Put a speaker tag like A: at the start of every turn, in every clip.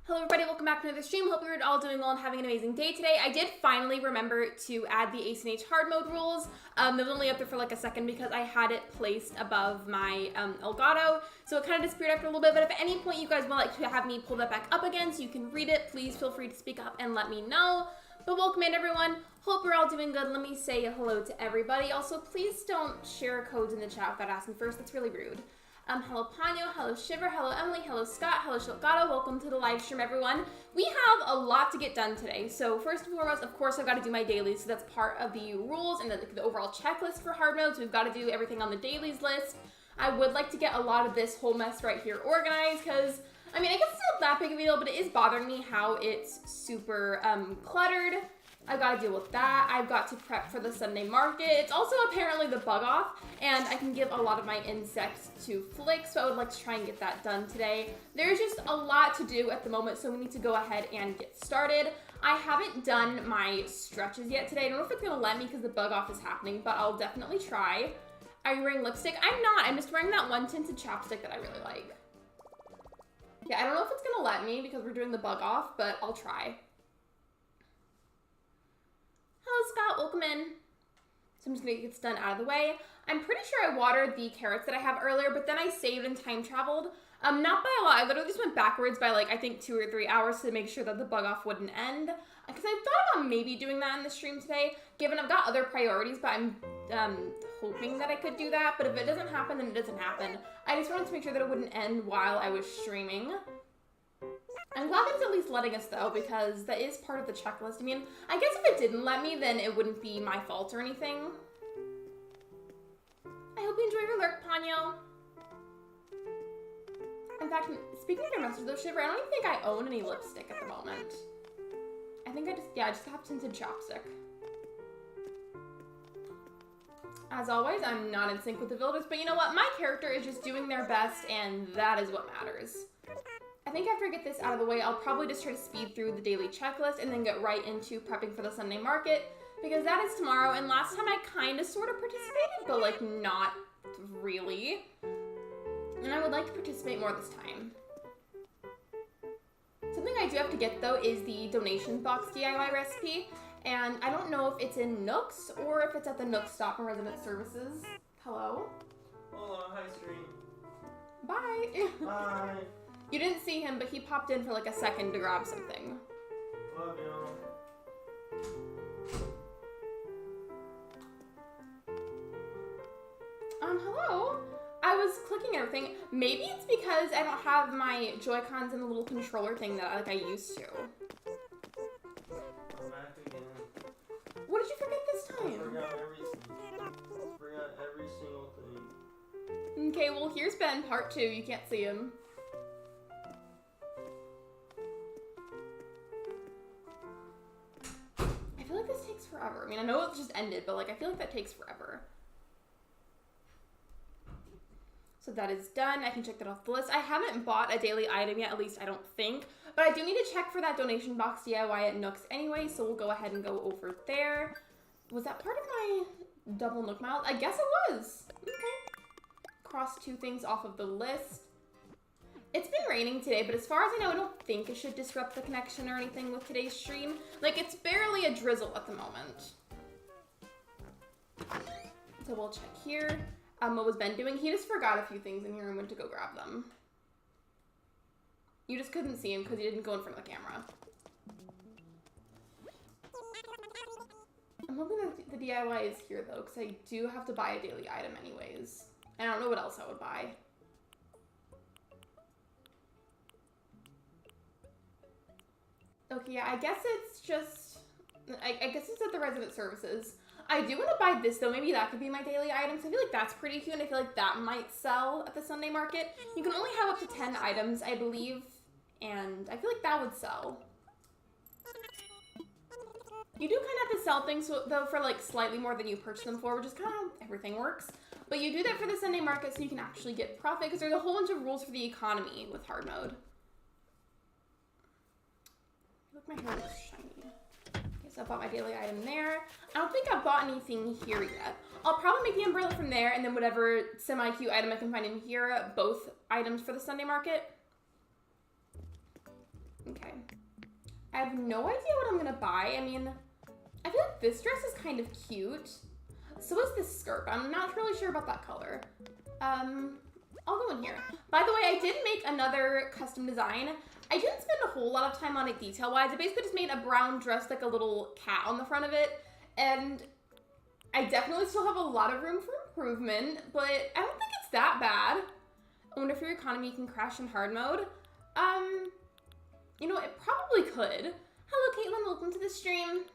A: Hello everybody, welcome back to another stream. Hope you're all doing well and having an amazing day today. I did finally remember to add the ACNH hard mode rules. They were only up there for like a second because I had it placed above my Elgato, so it kind of disappeared after a little bit, but if at any point you guys would like to have me pull that back up again so you can read it, please feel free to speak up and let me know. But welcome in everyone. Hope you're all doing good. Let me say hello to everybody. Also, please don't share codes in the chat without asking first. That's really rude. Hello Ponyo, hello Shiver, hello Emily, hello Scott, hello Shilgato, welcome to the live stream everyone. We have a lot to get done today. So first and foremost, of course, I've got to do my dailies, so that's part of the rules and the overall checklist for hard modes. We've got to do everything on the dailies list. I would like to get a lot of this whole mess right here organized because, I mean, I guess it's not that big of a deal, but it is bothering me how it's super cluttered. I've got to deal with that. I've got to prep for the Sunday market. It's also apparently the bug off, and I can give a lot of my insects to Flick, so I would like to try and get that done today. There's just a lot to do at the moment, so we need to go ahead and get started. I haven't done my stretches yet today. I don't know if it's going to let me because the bug off is happening, but I'll definitely try. Are you wearing lipstick? I'm not. I'm just wearing that one tinted chapstick that I really like. Yeah, I don't know if it's going to let me because we're doing the bug off, but I'll try. Hello Scott, welcome in. So I'm just gonna get this done out of the way. I'm pretty sure I watered the carrots that I have earlier, but then I saved and time traveled. Not by a lot, I literally just went backwards by like, I think 2 or 3 hours to make sure that the bug off wouldn't end. Because I thought about maybe doing that in the stream today, given I've got other priorities, but I'm hoping that I could do that. But if it doesn't happen, then it doesn't happen. I just wanted to make sure that it wouldn't end while I was streaming. I'm glad that it's at least letting us though, because that is part of the checklist. I mean, I guess if it didn't let me, then it wouldn't be my fault or anything. I hope you enjoy your lurk, Ponyo. In fact, speaking of your message though, Shiver, I don't even think I own any lipstick at the moment. I think I just have tinted chapstick. As always, I'm not in sync with the villagers, but you know what? My character is just doing their best, and that is what matters. I think after I get this out of the way, I'll probably just try to speed through the daily checklist and then get right into prepping for the Sunday market, because that is tomorrow, and last time I kind of sort of participated, but like not really. And I would like to participate more this time. Something I do have to get though is the donation box DIY recipe, and I don't know if it's in Nooks or if it's at the Nooks Stop and Resident Services. Hello?
B: Hello, hi stream.
A: Bye!
B: Bye!
A: You didn't see him, but he popped in for like a second to grab something.
B: Love you.
A: Hello? I was clicking everything. Maybe it's because I don't have my Joy-Cons in the little controller thing that like I used to.
B: I'm back again.
A: What did you forget this time?
B: I forgot every single thing.
A: Okay, well here's Ben, part 2. You can't see him. I feel like this takes forever. I mean, I know it just ended, but like I feel like that takes forever. So that is done. I can check that off the list. I haven't bought a daily item yet, at least I don't think. But I do need to check for that donation box DIY at Nooks anyway, so we'll go ahead and go over there. Was that part of my double Nook miles? I guess it was. Okay. Cross 2 things off of the list. It's been raining today, but as far as I know, I don't think it should disrupt the connection or anything with today's stream. Like, it's barely a drizzle at the moment. So we'll check here. What was Ben doing? He just forgot a few things in here and went to go grab them. You just couldn't see him because he didn't go in front of the camera. I'm hoping that the DIY is here though, because I do have to buy a daily item anyways. And I don't know what else I would buy. Okay, yeah, I guess it's just, I guess it's at the resident services. I do want to buy this though. Maybe that could be my daily items. I feel like that's pretty cute, and I feel like that might sell at the Sunday market. You can only have up to 10 items, I believe, and I feel like that would sell. You do kind of have to sell things though for like slightly more than you purchase them for, which is kind of how everything works. But you do that for the Sunday market so you can actually get profit, because there's a whole bunch of rules for the economy with hard mode. Look, my hair looks shiny. Okay, so I bought my daily item there. I don't think I've bought anything here yet. I'll probably make the umbrella from there, and then whatever semi-cute item I can find in here, both items for the Sunday market. Okay. I have no idea what I'm gonna buy. I mean, I feel like this dress is kind of cute. So is this skirt. I'm not really sure about that color. I'll go in here. By the way, I did make another custom design. I didn't spend a whole lot of time on it detail-wise. I basically just made a brown dress, like a little cat on the front of it. And I definitely still have a lot of room for improvement, but I don't think it's that bad. I wonder if your economy can crash in hard mode. You know, it probably could. Hello, Caitlin. Welcome to the stream.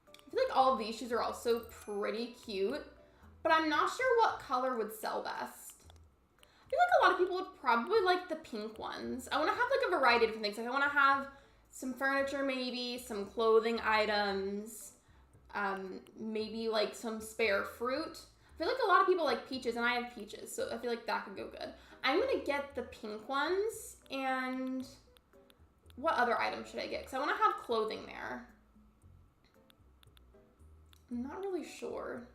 A: I feel like all of these shoes are also pretty cute, but I'm not sure what color would sell best. I feel like a lot of people would probably like the pink ones. I want to have like a variety of different things. Like I want to have some furniture, maybe some clothing items, maybe like some spare fruit. I feel like a lot of people like peaches, and I have peaches, so I feel like that could go good. I'm gonna get the pink ones, and what other item should I get? Because I want to have clothing there. I'm not really sure.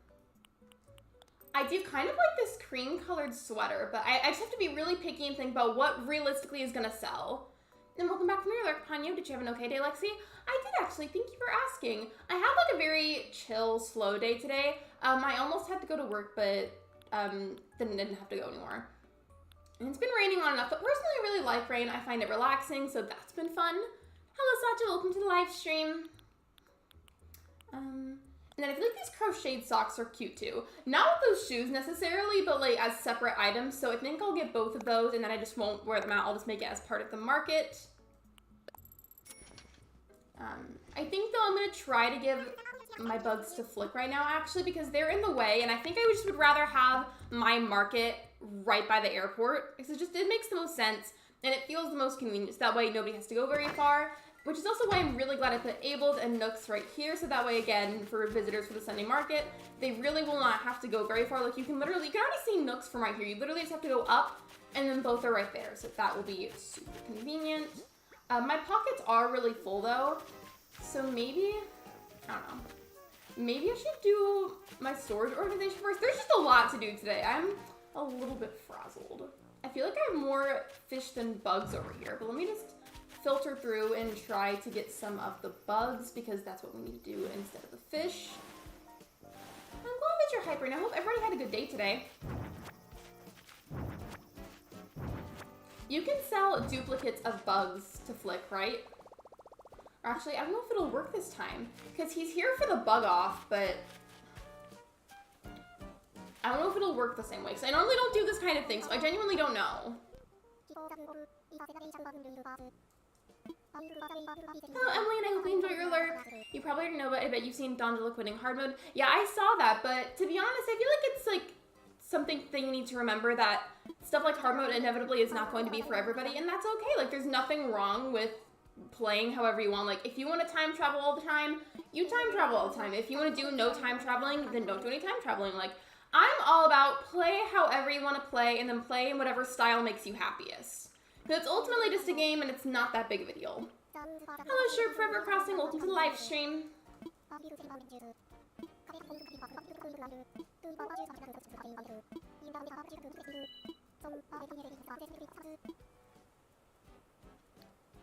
A: I do kind of like this cream colored sweater, but I just have to be really picky and think about what realistically is gonna sell. And welcome back from your Lurk, Ponyo. Did you have an okay day, Lexi? I did actually, thank you for asking. I had like a very chill, slow day today. I almost had to go to work, but didn't have to go anymore. And it's been raining on and off, but personally I really like rain. I find it relaxing, so that's been fun. Hello, Satcha, welcome to the live stream. And then I feel like these crocheted socks are cute too. Not with those shoes necessarily, but like as separate items. So I think I'll get both of those, and then I just won't wear them out. I'll just make it as part of the market. I think though I'm gonna try to give my bugs to Flick right now actually, because they're in the way, and I think I just would rather have my market right by the airport, because it makes the most sense, and it feels the most convenient. So that way nobody has to go very far. Which is also why I'm really glad I put Abled and Nooks right here, so that way, again, for visitors for the Sunday market, they really will not have to go very far. Like, you can already see Nooks from right here. You literally just have to go up, and then both are right there, so that will be super convenient. My pockets are really full, though, so maybe, I don't know, maybe I should do my storage organization first. There's just a lot to do today. I'm a little bit frazzled. I feel like I have more fish than bugs over here, but let me just filter through and try to get some of the bugs, because that's what we need to do instead of the fish. I'm glad that you're hyper, and I hope everybody had a good day today. You can sell duplicates of bugs to Flick, right? Or actually, I don't know if it'll work this time, because he's here for the bug off, but I don't know if it'll work the same way, because I normally don't do this kind of thing, so I genuinely don't know. Hello, Emily, and I hope you enjoy your Lurk. You probably already know, but I bet you've seen Donda quitting hard mode. Yeah, I saw that, but to be honest, I feel like it's like something that you need to remember, that stuff like hard mode inevitably is not going to be for everybody, and that's okay. Like, there's nothing wrong with playing however you want. Like, if you want to time travel all the time, you time travel all the time. If you want to do no time traveling, then don't do any time traveling. Like, I'm all about play however you want to play, and then play in whatever style makes you happiest. But it's ultimately just a game, and it's not that big of a deal. Hello, Sherp Forever Crossing. Welcome to the live stream.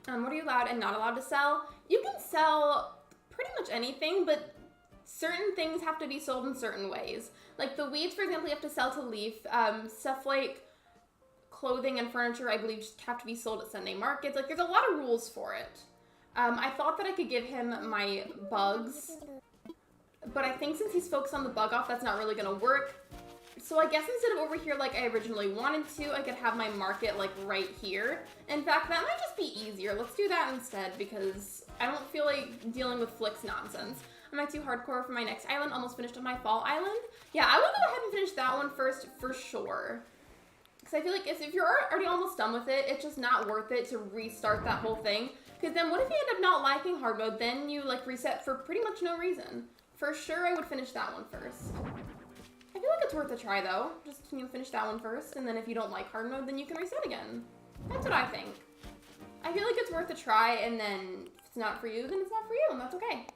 A: What are you allowed and not allowed to sell? You can sell pretty much anything, but certain things have to be sold in certain ways. Like the weeds, for example, you have to sell to Leaf. Stuff like clothing and furniture, I believe, just have to be sold at Sunday markets. Like, there's a lot of rules for it. I thought that I could give him my bugs, but I think since he's focused on the bug off, that's not really gonna work. So I guess instead of over here like I originally wanted to, I could have my market like right here. In fact, that might just be easier. Let's do that instead, because I don't feel like dealing with Flick's nonsense. Am I too hardcore for my next island? Almost finished on my fall island. Yeah, I would go ahead and finish that one first for sure. Because I feel like if you're already almost done with it, it's just not worth it to restart that whole thing. Because then what if you end up not liking hard mode? Then you like reset for pretty much no reason. For sure, I would finish that one first. I feel like it's worth a try though. Just, you know, finish that one first, and then if you don't like hard mode, then you can reset again. That's what I think. I feel like it's worth a try, and then if it's not for you, then it's not for you, and that's okay.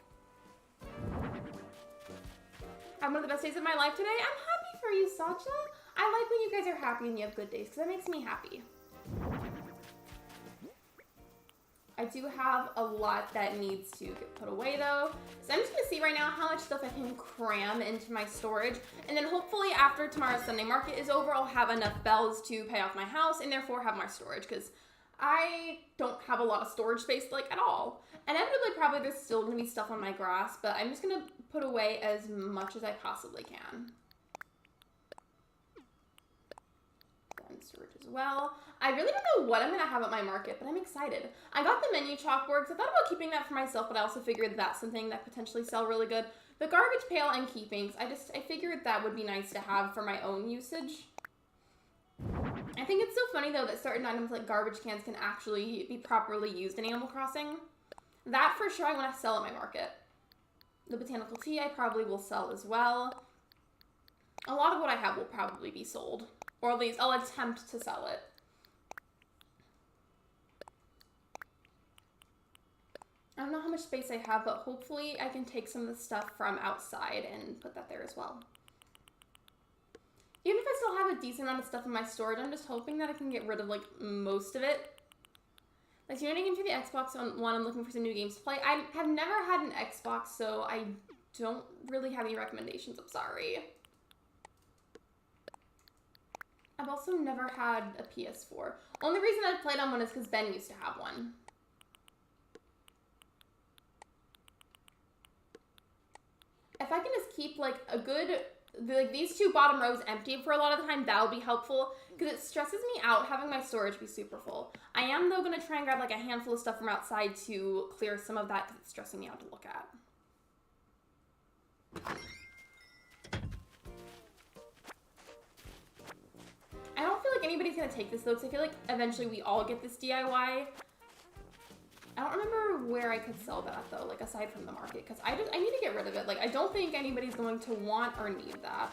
A: I'm one of the best days of my life today. I'm happy for you, Sacha. I like when you guys are happy and you have good days, because that makes me happy. I do have a lot that needs to get put away though. So I'm just gonna see right now how much stuff I can cram into my storage. And then hopefully after tomorrow's Sunday market is over, I'll have enough bells to pay off my house and therefore have my storage, because I don't have a lot of storage space like at all. And inevitably probably there's still gonna be stuff on my grass, but I'm just gonna put away as much as I possibly can. Then storage as well. I really don't know what I'm going to have at my market, but I'm excited. I got the menu chalkboard because I thought about keeping that for myself, but I also figured that's something that potentially sell really good. The garbage pail and keepings, I figured that would be nice to have for my own usage. I think it's so funny though that certain items like garbage cans can actually be properly used in Animal Crossing. That for sure I want to sell at my market. The botanical tea I probably will sell as well. A lot of what I have will probably be sold, or at least I'll attempt to sell it. I don't know how much space I have, but hopefully I can take some of the stuff from outside and put that there as well. Even if I still have a decent amount of stuff in my storage, I'm just hoping that I can get rid of like most of it. Like, you're getting into the Xbox One, I'm looking for some new games to play. I have never had an Xbox, so I don't really have any recommendations, I'm sorry. I've also never had a PS4. Only reason I've played on one is because Ben used to have one. If I can just keep like a good, like these two bottom rows empty for a lot of the time, that'll be helpful because it stresses me out having my storage be super full. I am though going to try and grab like a handful of stuff from outside to clear some of that because it's stressing me out to look at. I don't feel like anybody's going to take this though because I feel like eventually we all get this DIY. I don't remember where I could sell that though, like aside from the market, because I need to get rid of it. Like I don't think anybody's going to want or need that.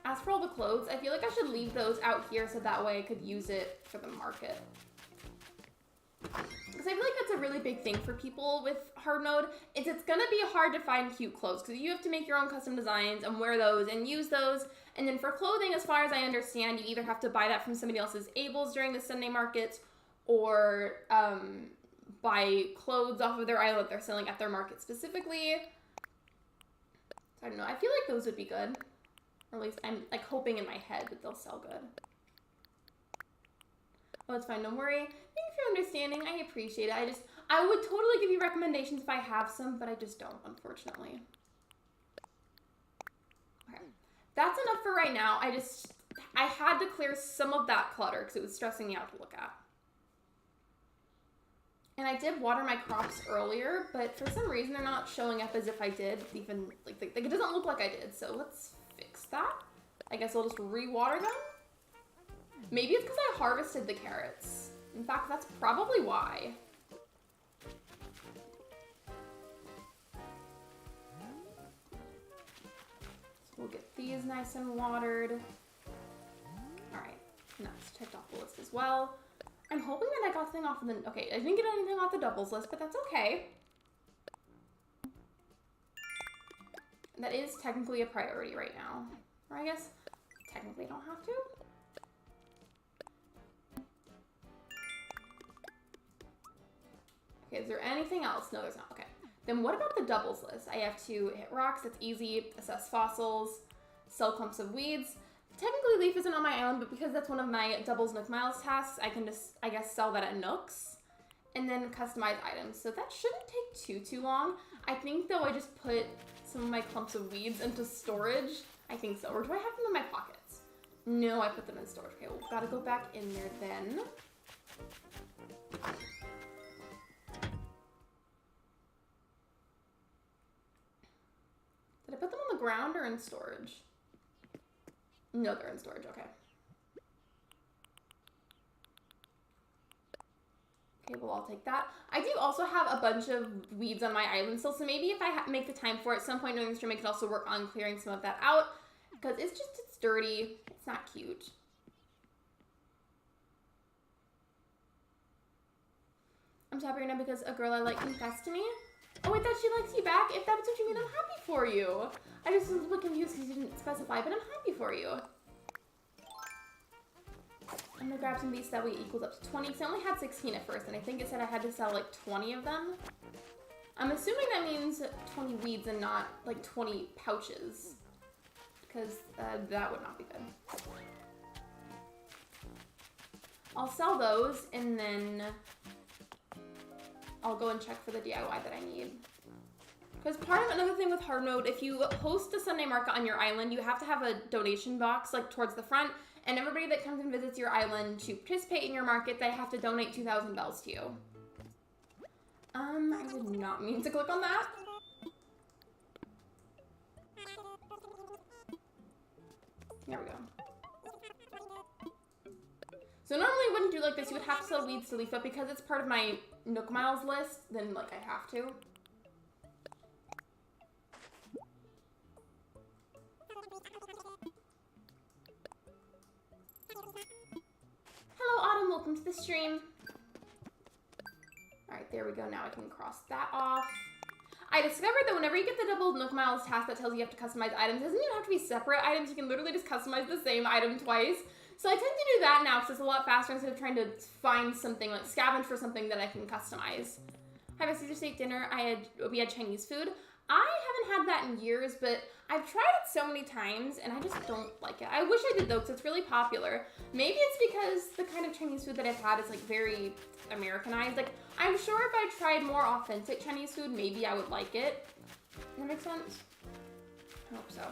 A: As for all the clothes, I feel like I should leave those out here so that way I could use it for the market. Because I feel like that's a really big thing for people with hard mode. It's gonna be hard to find cute clothes because you have to make your own custom designs and wear those and use those. And then for clothing, as far as I understand, you either have to buy that from somebody else's Ables during the Sunday market or buy clothes off of their island that they're selling at their market specifically. So I don't know. I feel like those would be good. Or at least I'm like hoping in my head that they'll sell good. Oh, it's fine. Don't worry. Thank you for understanding. I appreciate it. I would totally give you recommendations if I have some, but I just don't, unfortunately. Okay. That's enough for right now. I had to clear some of that clutter because it was stressing me out to look at. And I did water my crops earlier, but for some reason they're not showing up as if I did. Even like it doesn't look like I did. So let's fix that. I guess I'll just re-water them. Maybe it's because I harvested the carrots. In fact, that's probably why. So we'll get these nice and watered. All right, that's checked off the list as well. I'm hoping that I got something off of the, okay, I didn't get anything off the doubles list, but that's okay. That is technically a priority right now. Or I guess technically I don't have to. Okay, is there anything else? No, there's not. Okay. Then what about the doubles list? I have to hit rocks, that's easy, assess fossils, sell clumps of weeds. Technically Leaf isn't on my island, but because that's one of my doubles Nook Miles tasks, I can just, I guess, sell that at Nooks. And then customize items. So that shouldn't take too long. I think though I just put some of my clumps of weeds into storage. I think so. Or do I have them in my pockets? No, I put them in storage. Okay, well, we've got to go back in there then. ground or in storage? No, they're in storage, okay. Okay, well, I'll take that. I do also have a bunch of weeds on my island still, so maybe if I make the time for it, at some point during the stream, I could also work on clearing some of that out, because it's dirty. It's not cute. I'm happy right now because a girl I like confessed to me. Oh, wait, that she likes you back? If that's what you mean, I'm happy for you. I just was a little confused because you didn't specify, but I'm happy for you. I'm gonna grab some of these so that way it equals up to 20, because I only had 16 at first, and I think it said I had to sell like 20 of them. I'm assuming that means 20 weeds and not like 20 pouches, because that would not be good. I'll sell those, and then I'll go and check for the DIY that I need. Because part of another thing with hard mode, if you host a Sunday market on your island, you have to have a donation box like towards the front, and everybody that comes and visits your island to participate in your market, they have to donate 2,000 bells to you. I did not mean to click on that. There we go. So normally I wouldn't do like this. You would have to sell weeds to leaf, but because it's part of my Nook Miles list, then like I have to. Hello, Autumn. Welcome to the stream. All right, there we go. Now I can cross that off. I discovered that whenever you get the double Nook Miles task that tells you have to customize items, it doesn't even have to be separate items. You can literally just customize the same item twice. So I tend to do that now because it's a lot faster instead of trying to find something, like scavenge for something that I can customize. I have a Caesar steak dinner. We had Chinese food. I haven't had that in years, but I've tried it so many times and I just don't like it. I wish I did though, because it's really popular. Maybe it's because the kind of Chinese food that I've had is like very Americanized. Like, I'm sure if I tried more authentic Chinese food, maybe I would like it. Does that make sense? I hope so.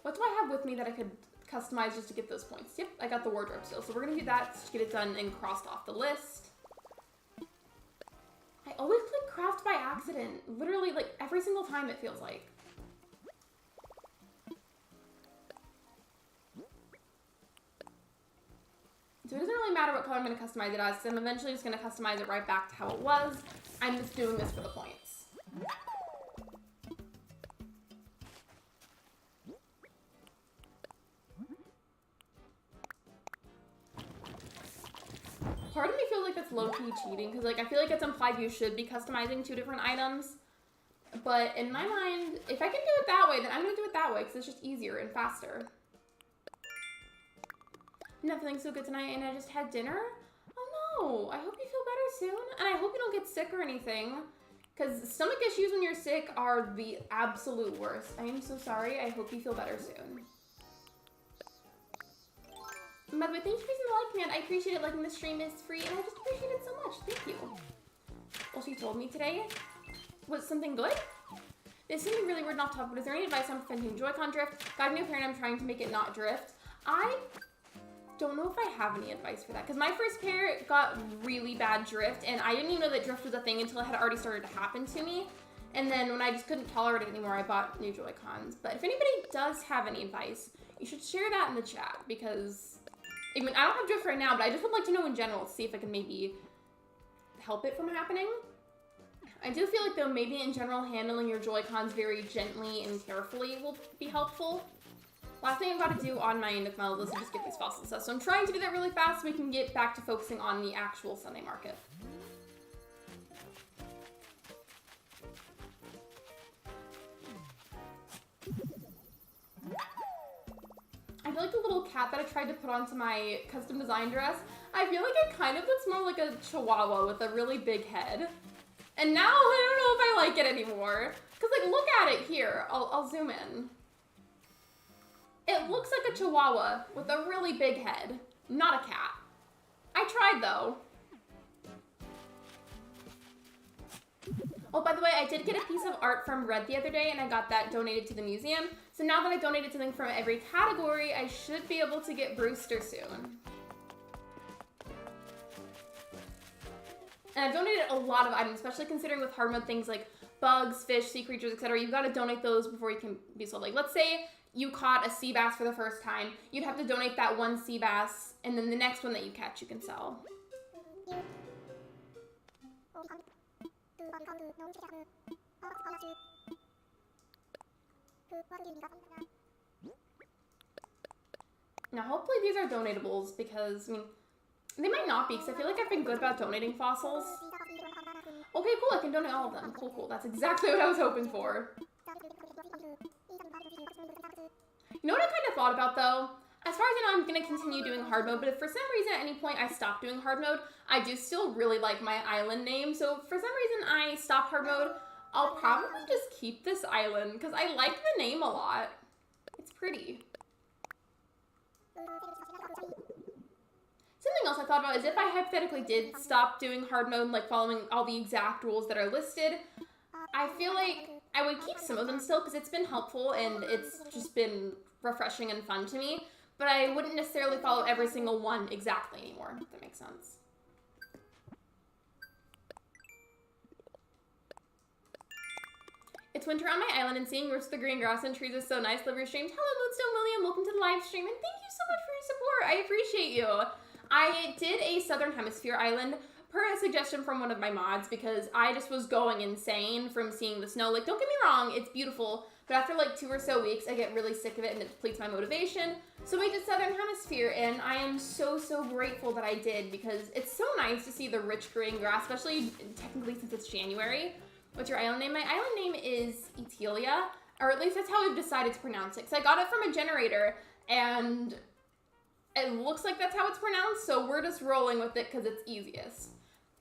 A: What do I have with me that I could customize just to get those points? Yep, I got the wardrobe still. So we're gonna do that to get it done and crossed off the list. I always click craft by accident. Literally, like, every single time it feels like. So it doesn't really matter what color I'm going to customize it as, because I'm eventually just going to customize it right back to how it was. I'm just doing this for the points. Part of me feels like that's low-key cheating, because like I feel like it's implied you should be customizing 2 different items. But in my mind, if I can do it that way, then I'm going to do it that way, because it's just easier and faster. I'm not feeling so good tonight, and I just had dinner? Oh no, I hope you feel better soon, and I hope you don't get sick or anything, because stomach issues when you're sick are the absolute worst. I am so sorry. I hope you feel better soon. And by the way, thank you for using the like command. I appreciate it. Liking the stream is free, and I just appreciate it so much. Thank you. Well, she told me today was something good. This is something really weird and off topic, but is there any advice on preventing Joy-Con drift? Got a new parent, I'm trying to make it not drift. I don't know if I have any advice for that, because my first pair got really bad drift, and I didn't even know that drift was a thing until it had already started to happen to me. And then when I just couldn't tolerate it anymore, I bought new Joy-Cons. But if anybody does have any advice, you should share that in the chat, because I mean, I don't have drift right now, but I just would like to know in general to see if I can maybe help it from happening. I do feel like, though, maybe in general, handling your Joy-Cons very gently and carefully will be helpful. Last thing I've got to do on my Nook Miles list is just get these fossils stuff. So I'm trying to do that really fast so we can get back to focusing on the actual Sunday market. I feel like the little cat that I tried to put onto my custom design dress, I feel like it kind of looks more like a chihuahua with a really big head. And now I don't know if I like it anymore. Because, like, look at it here. I'll zoom in. It looks like a chihuahua with a really big head, not a cat. I tried, though. Oh, by the way, I did get a piece of art from Red the other day, and I got that donated to the museum. So now that I donated something from every category, I should be able to get Brewster soon. And I've donated a lot of items, especially considering with hard mode things like bugs, fish, sea creatures, etc., you've got to donate those before you can be sold. Like, let's say you caught a sea bass for the first time, you'd have to donate that one sea bass, and then the next one that you catch, you can sell. Now, hopefully these are donatables because, I mean, they might not be because I feel like I've been good about donating fossils. Okay, cool, I can donate all of them. Cool, cool. That's exactly what I was hoping for. You know what I kind of thought about, though? As far as I know, I'm going to continue doing hard mode, but if for some reason at any point I stop doing hard mode, I do still really like my island name. So if for some reason I stop hard mode, I'll probably just keep this island because I like the name a lot. It's pretty. Something else I thought about is if I hypothetically did stop doing hard mode, like following all the exact rules that are listed, I feel like I would keep some of them still because it's been helpful and it's just been refreshing and fun to me, but I wouldn't necessarily follow every single one exactly anymore, if that makes sense. It's winter on my island and seeing roots of the green grass and trees is so nice. Love your streams. Hello, Moonstone William. Welcome to the live stream and thank you so much for your support. I appreciate you. I did a Southern Hemisphere island per a suggestion from one of my mods because I just was going insane from seeing the snow. Like, don't get me wrong, it's beautiful, but after like 2 or so weeks, I get really sick of it and it depletes my motivation. So we did Southern Hemisphere and I am so, so grateful that I did because it's so nice to see the rich green grass, especially technically since it's January. What's your island name? My island name is Etelia, or at least that's how we've decided to pronounce it. Because I got it from a generator and it looks like that's how it's pronounced, so we're just rolling with it because it's easiest.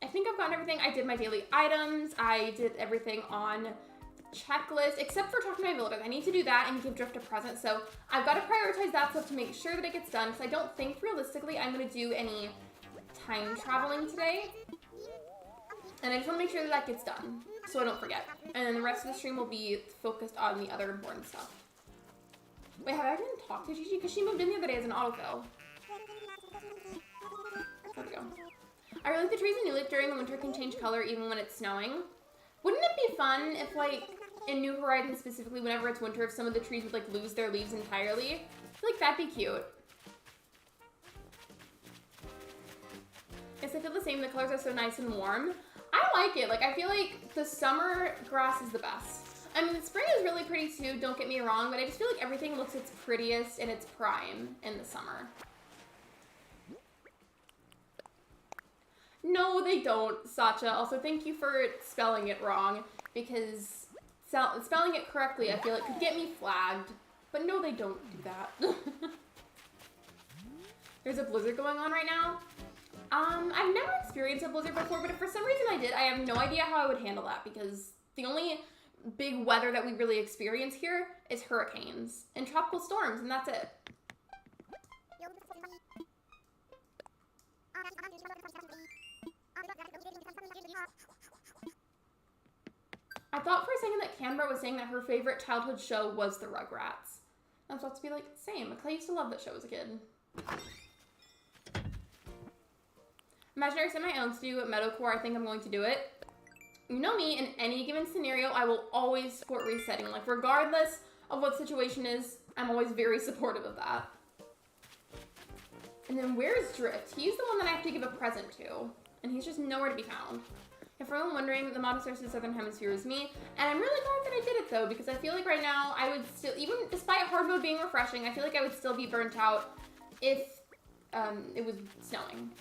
A: I think I've gotten everything. I did my daily items. I did everything on the checklist, except for talking to my villagers. I need to do that and give Drift a present, so I've got to prioritize that stuff to make sure that it gets done, because I don't think, realistically, I'm going to do any time traveling today. And I just want to make sure that that gets done, so I don't forget. And then the rest of the stream will be focused on the other important stuff. Wait, have I even talked to Gigi? Because she moved in the other day as an autofill. There we go. I really like the trees in New Leaf during the winter can change color even when it's snowing. Wouldn't it be fun if, like, in New Horizons specifically, whenever it's winter, if some of the trees would, like, lose their leaves entirely? I feel like that'd be cute. Yes, I feel the same. The colors are so nice and warm. I like it. Like, I feel like the summer grass is the best. I mean, the spring is really pretty too, don't get me wrong, but I just feel like everything looks its prettiest in its prime in the summer. No, they don't, Sacha. Also, thank you for spelling it wrong, because spelling it correctly, I feel like, could get me flagged. But no, they don't do that. There's a blizzard going on right now. I've never experienced a blizzard before, but if for some reason I did, I have no idea how I would handle that, because the only big weather that we really experience here is hurricanes and tropical storms, and that's it. I thought for a second that Canberra was saying that her favorite childhood show was the Rugrats. I was about to be like, same, because I used to love that show as a kid. Imagine I set my own to do Meadowcore, I think I'm going to do it. You know me, in any given scenario, I will always support resetting. Like, regardless of what the situation is, I'm always very supportive of that. And then where's Drift? He's the one that I have to give a present to. And he's just nowhere to be found. If for anyone wondering, the mod source of the Southern Hemisphere is me. And I'm really glad that I did it, though, because I feel like right now, I would still, even despite hard mode being refreshing, I feel like I would still be burnt out if it was snowing.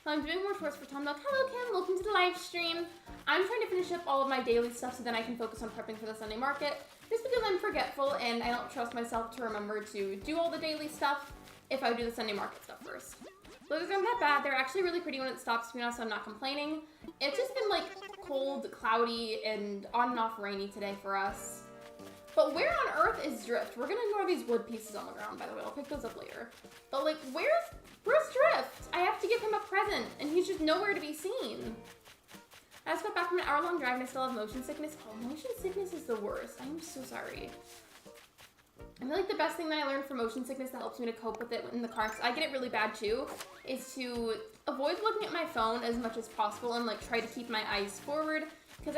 A: I'm doing more chores for Tom Milk. Hello, Kim. Welcome to the live stream. I'm trying to finish up all of my daily stuff so then I can focus on prepping for the Sunday market. Just because I'm forgetful and I don't trust myself to remember to do all the daily stuff if I do the Sunday market stuff first. Blizzards aren't that bad. They're actually really pretty when it stops, to be honest, so I'm not complaining. It's just been, like, cold, cloudy, and on and off rainy today for us. But where on earth is Drift? We're gonna ignore these wood pieces on the ground, by the way. I'll pick those up later. But, like, where's Drift? I have to give him a present, and he's just nowhere to be seen. I just got back from an hour-long drive and I still have motion sickness. Oh, motion sickness is the worst. I'm so sorry. I feel like the best thing that I learned from motion sickness that helps me to cope with it in the car, because I get it really bad too, is to avoid looking at my phone as much as possible and, like, try to keep my eyes forward. Because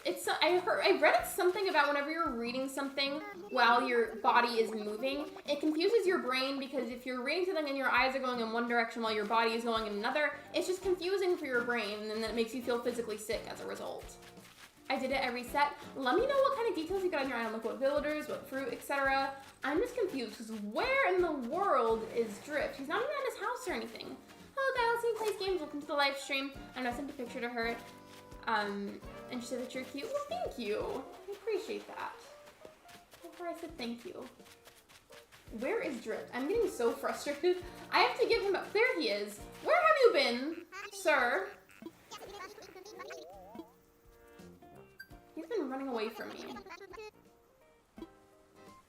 A: I read it's something about whenever you're reading something while your body is moving, it confuses your brain because if you're reading something and your eyes are going in one direction while your body is going in another, it's just confusing for your brain, and then that makes you feel physically sick as a result. I did it every set. Let me know what kind of details you got on your island, like what villagers, what fruit, etc. I'm just confused because where in the world is Drift? He's not even at his house or anything. Hello, Galaxy plays games. Welcome to the live stream. I know I sent a picture to her. And she said that you're cute. Well, thank you. I appreciate that. Before I said thank you. Where is Drift? I'm getting so frustrated. I have to give him up. There he is. Where have you been, sir? He's been running away from me.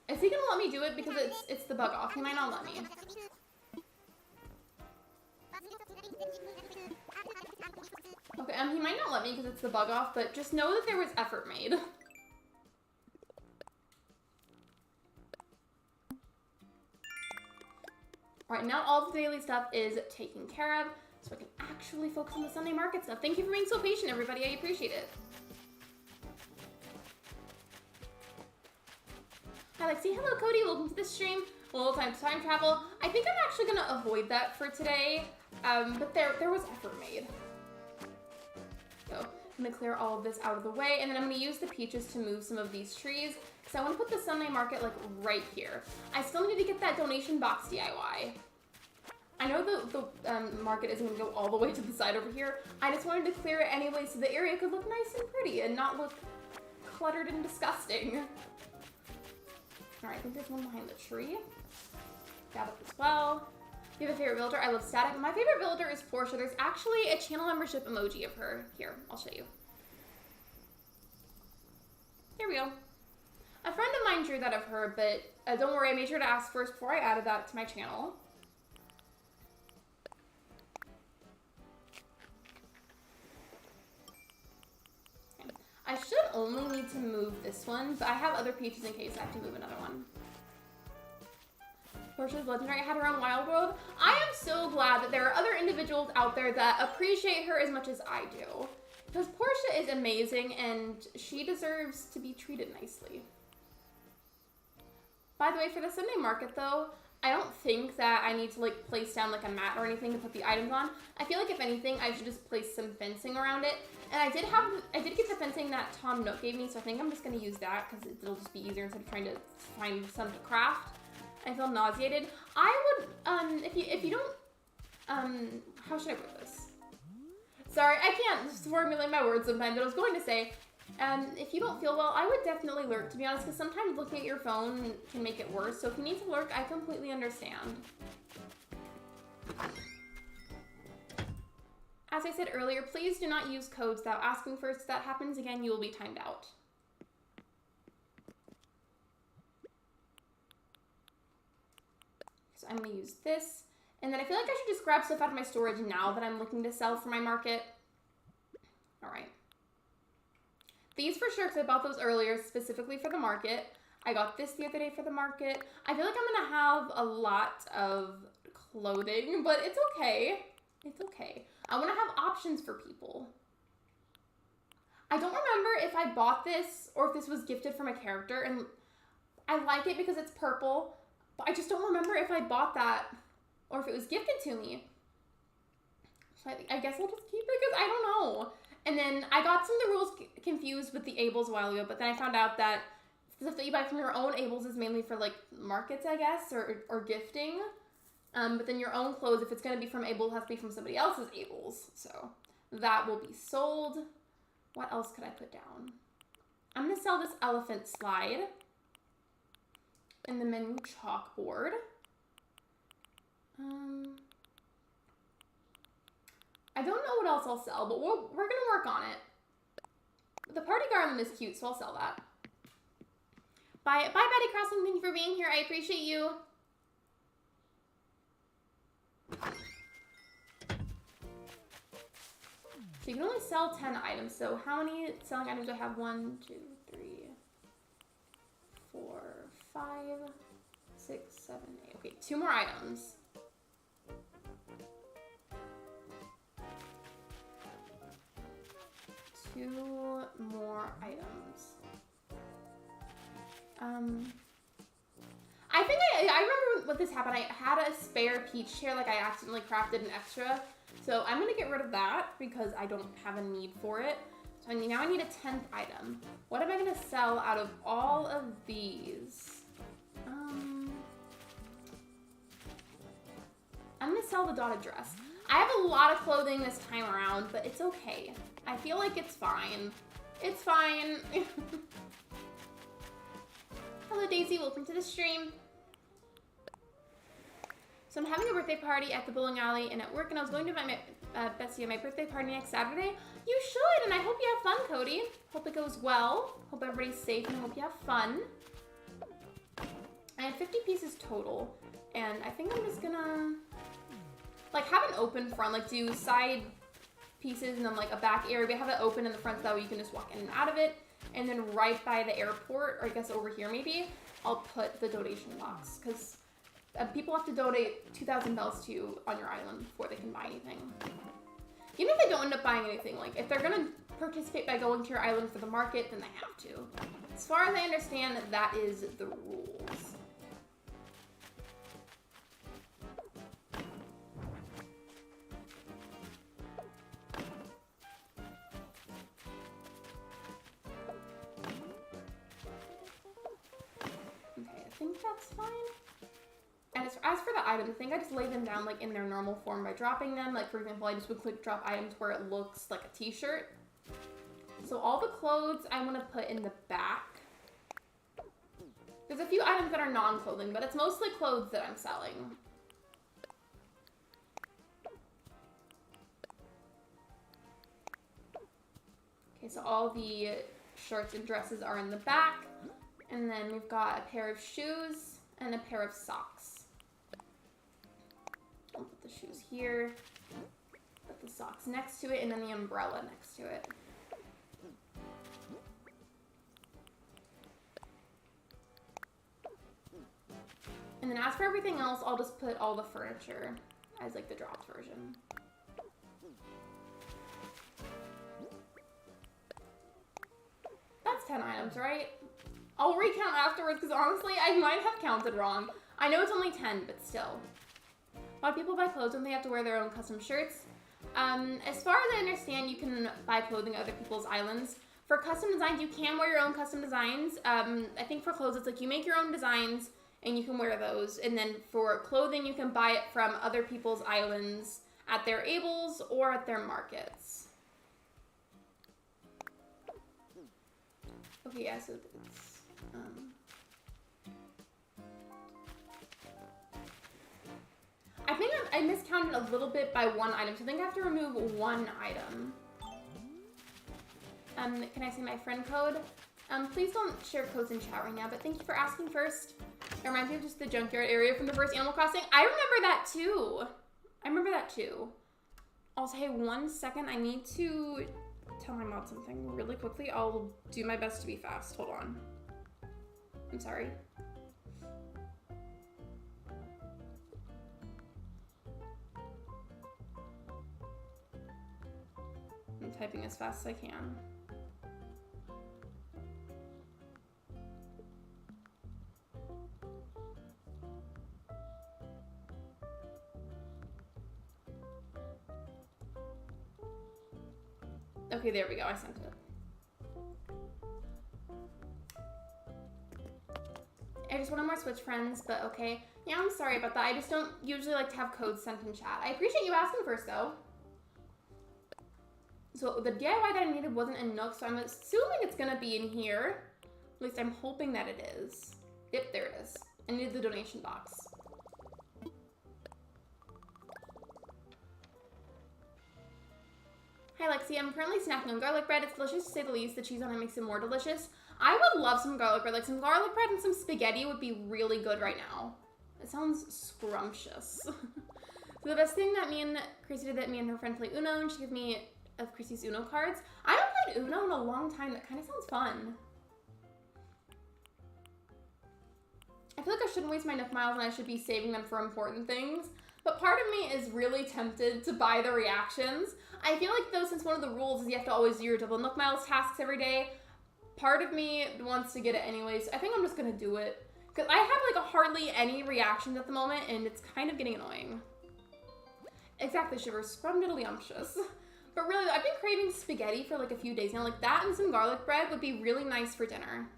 A: Is he gonna let me do it because it's the bug off? He might not let me. Okay, he might not let me because it's the bug off, but just know that there was effort made. Alright, now all the daily stuff is taken care of, so I can actually focus on the Sunday market stuff. Thank you for being so patient, everybody. I appreciate it. Hi, Lexi. Hello, Cody. Welcome to the stream. A little time travel. I think I'm actually going to avoid that for today, but there was effort made. So I'm going to clear all of this out of the way, and then I'm going to use the peaches to move some of these trees, because I want to put the Sunday market, like, right here. I still need to get that donation box DIY. I know the market isn't going to go all the way to the side over here. I just wanted to clear it anyway so the area could look nice and pretty and not look cluttered and disgusting. Alright, I think there's one behind the tree. Got it as well. You have a favorite villager? I love Static. My favorite villager is Portia. There's actually a channel membership emoji of her. Here, I'll show you. There we go. A friend of mine drew that of her, but don't worry, I made sure to ask first before I added that to my channel. Okay. I should only need to move this one, but I have other peaches in case I have to move another one. Portia's legendary, had her own wild world. I am so glad that there are other individuals out there that appreciate her as much as I do. Because Portia is amazing and she deserves to be treated nicely. By the way, for the Sunday market though, I don't think that I need to like place down like a mat or anything to put the items on. I feel like if anything, I should just place some fencing around it. And I did get the fencing that Tom Nook gave me, so I think I'm just gonna use that because it'll just be easier instead of trying to find some to craft. I feel nauseated. I would, if you don't, how should I put this? Sorry, I can't just formulate my words sometimes, but I was going to say, if you don't feel well, I would definitely lurk, to be honest, because sometimes looking at your phone can make it worse. So if you need to lurk, I completely understand. As I said earlier, please do not use codes without asking first. If that happens again, you will be timed out. So I'm going to use this. And then I feel like I should just grab stuff out of my storage now that I'm looking to sell for my market. All right. These for sure, because I bought those earlier specifically for the market. I got this the other day for the market. I feel like I'm going to have a lot of clothing, but it's okay. It's okay. I want to have options for people. I don't remember if I bought this or if this was gifted from a character, and I like it because it's purple, but I just don't remember if I bought that or if it was gifted to me. So I guess I'll just keep it because I don't know. And then I got some of the rules confused with the Ables a while ago, but then I found out that stuff that you buy from your own Ables is mainly for like markets, I guess, or gifting. But then your own clothes, if it's going to be from Able, has to be from somebody else's Ables. So that will be sold. What else could I put down? I'm going to sell this elephant slide and the menu chalkboard. I don't know what else I'll sell, but we're going to work on it. The party garland is cute, so I'll sell that. Bye, Betty Crossing. Thank you for being here. I appreciate you. So you can only sell 10 items. So how many selling items do I have? 1, 2, 3, 4, 5, 6, 7, 8. Okay, 2 more items. 2 more items. I think I remember what this happened. I had a spare peach chair, like I accidentally crafted an extra. So I'm gonna get rid of that because I don't have a need for it. So now I need a 10th item. What am I gonna sell out of all of these? I'm gonna sell the dotted dress. I have a lot of clothing this time around, but it's okay. I feel like it's fine. It's fine. Hello Daisy, welcome to the stream. So I'm having a birthday party at the bowling alley and at work, and I was going to invite my Bessie at my birthday party next Saturday. You should, and I hope you have fun, Cody. Hope it goes well. Hope everybody's safe, and I hope you have fun. I have 50 pieces total, and I think I'm just gonna like have an open front, like do side pieces and then like a back area, but have it open in the front so that way you can just walk in and out of it. And then right by the airport, or I guess over here maybe, I'll put the donation box, because people have to donate 2,000 bells to you on your island before they can buy anything. Even if they don't end up buying anything, like if they're gonna participate by going to your island for the market, then they have to. As far as I understand, that is the rules. I think that's fine. And as for the items, I think I just lay them down like in their normal form by dropping them. Like for example, I just would click drop items where it looks like a t-shirt. So all the clothes I want to put in the back. There's a few items that are non-clothing, but it's mostly clothes that I'm selling. Okay, so all the shirts and dresses are in the back. And then we've got a pair of shoes and a pair of socks. I'll put the shoes here, put the socks next to it, and then the umbrella next to it. And then as for everything else, I'll just put all the furniture as like the dropped version. That's 10 items, right? I'll recount afterwards because honestly, I might have counted wrong. I know it's only 10, but still. A lot of people buy clothes when they have to wear their own custom shirts. As far as I understand, you can buy clothing at other people's islands. For custom designs, you can wear your own custom designs. I think for clothes, it's like you make your own designs and you can wear those. And then for clothing, you can buy it from other people's islands at their ables or at their markets. Okay, yeah, so it's... I think I miscounted a little bit by one item, so I think I have to remove one item. Can I say my friend code? Please don't share codes in chat right now, but thank you for asking first. It reminds me of just the junkyard area from the first Animal Crossing. I remember that too. Also, hey, 1 second, I need to tell my mod something really quickly. I'll do my best to be fast. Hold on. I'm sorry. I'm typing as fast as I can. Okay, there we go. I sent it. I just wanted more Switch friends, but okay. Yeah, I'm sorry about that. I just don't usually like to have codes sent in chat. I appreciate you asking first, though. So the DIY that I needed wasn't in Nook, so I'm assuming it's gonna be in here. At least I'm hoping that it is. Yep, there it is. I needed the donation box. Hi Lexi, I'm currently snacking on garlic bread. It's delicious to say the least. The cheese on it makes it more delicious. I would love some garlic bread. Like some garlic bread and some spaghetti would be really good right now. It sounds scrumptious. So the best thing that me and Chrissy did, that me and her friend play Uno, and she gave me of Chrissy's Uno cards. I haven't played Uno in a long time. That kind of sounds fun. I feel like I shouldn't waste my Nook miles and I should be saving them for important things. But part of me is really tempted to buy the reactions. I feel like though, since one of the rules is you have to always do your double Nook Miles tasks every day, part of me wants to get it anyways. I think I'm just gonna do it. Because I have like hardly any reactions at the moment and it's kind of getting annoying. Exactly, Shivers. Scrumdiddlyumptious. But really, I've been craving spaghetti for like a few days now. Like that and some garlic bread would be really nice for dinner.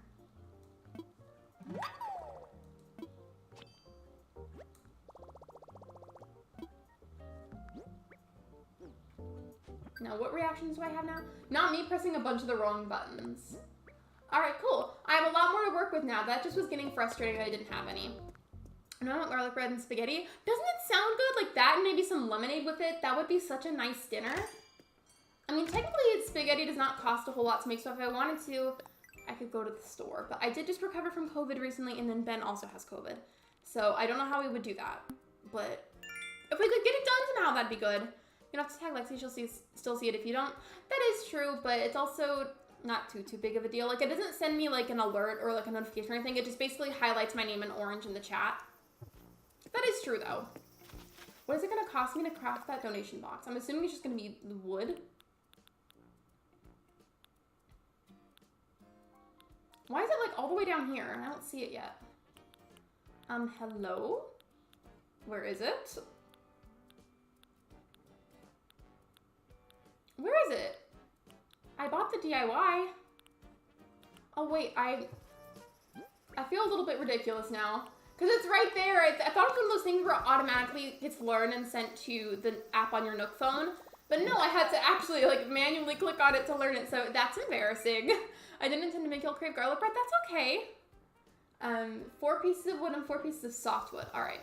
A: Now, what reactions do I have now? Not me pressing a bunch of the wrong buttons. All right, cool. I have a lot more to work with now. That just was getting frustrating that I didn't have any. And I want garlic bread and spaghetti. Doesn't it sound good? Like that and maybe some lemonade with it. That would be such a nice dinner. I mean, technically, spaghetti does not cost a whole lot to make, so if I wanted to, I could go to the store. But I did just recover from COVID recently, and then Ben also has COVID. So I don't know how we would do that. But if we could get it done somehow, that'd be good. You don't have to tag Lexi, she'll still see it if you don't. That is true, but it's also not too big of a deal. Like, it doesn't send me, like, an alert or, like, a notification or anything. It just basically highlights my name in orange in the chat. That is true, though. What is it going to cost me to craft that donation box? I'm assuming it's just going to be the wood. Why is it, like, all the way down here? I don't see it yet. Hello? Where is it? Where is it? I bought the DIY. Oh, wait, I feel a little bit ridiculous now. Because it's right there. I thought it was one of those things where it automatically gets learned and sent to the app on your Nook phone. But no, I had to actually, like, manually click on it to learn it, so that's embarrassing. I didn't intend to make y'all crave garlic bread. That's okay. 4 pieces of wood and 4 pieces of softwood. All right.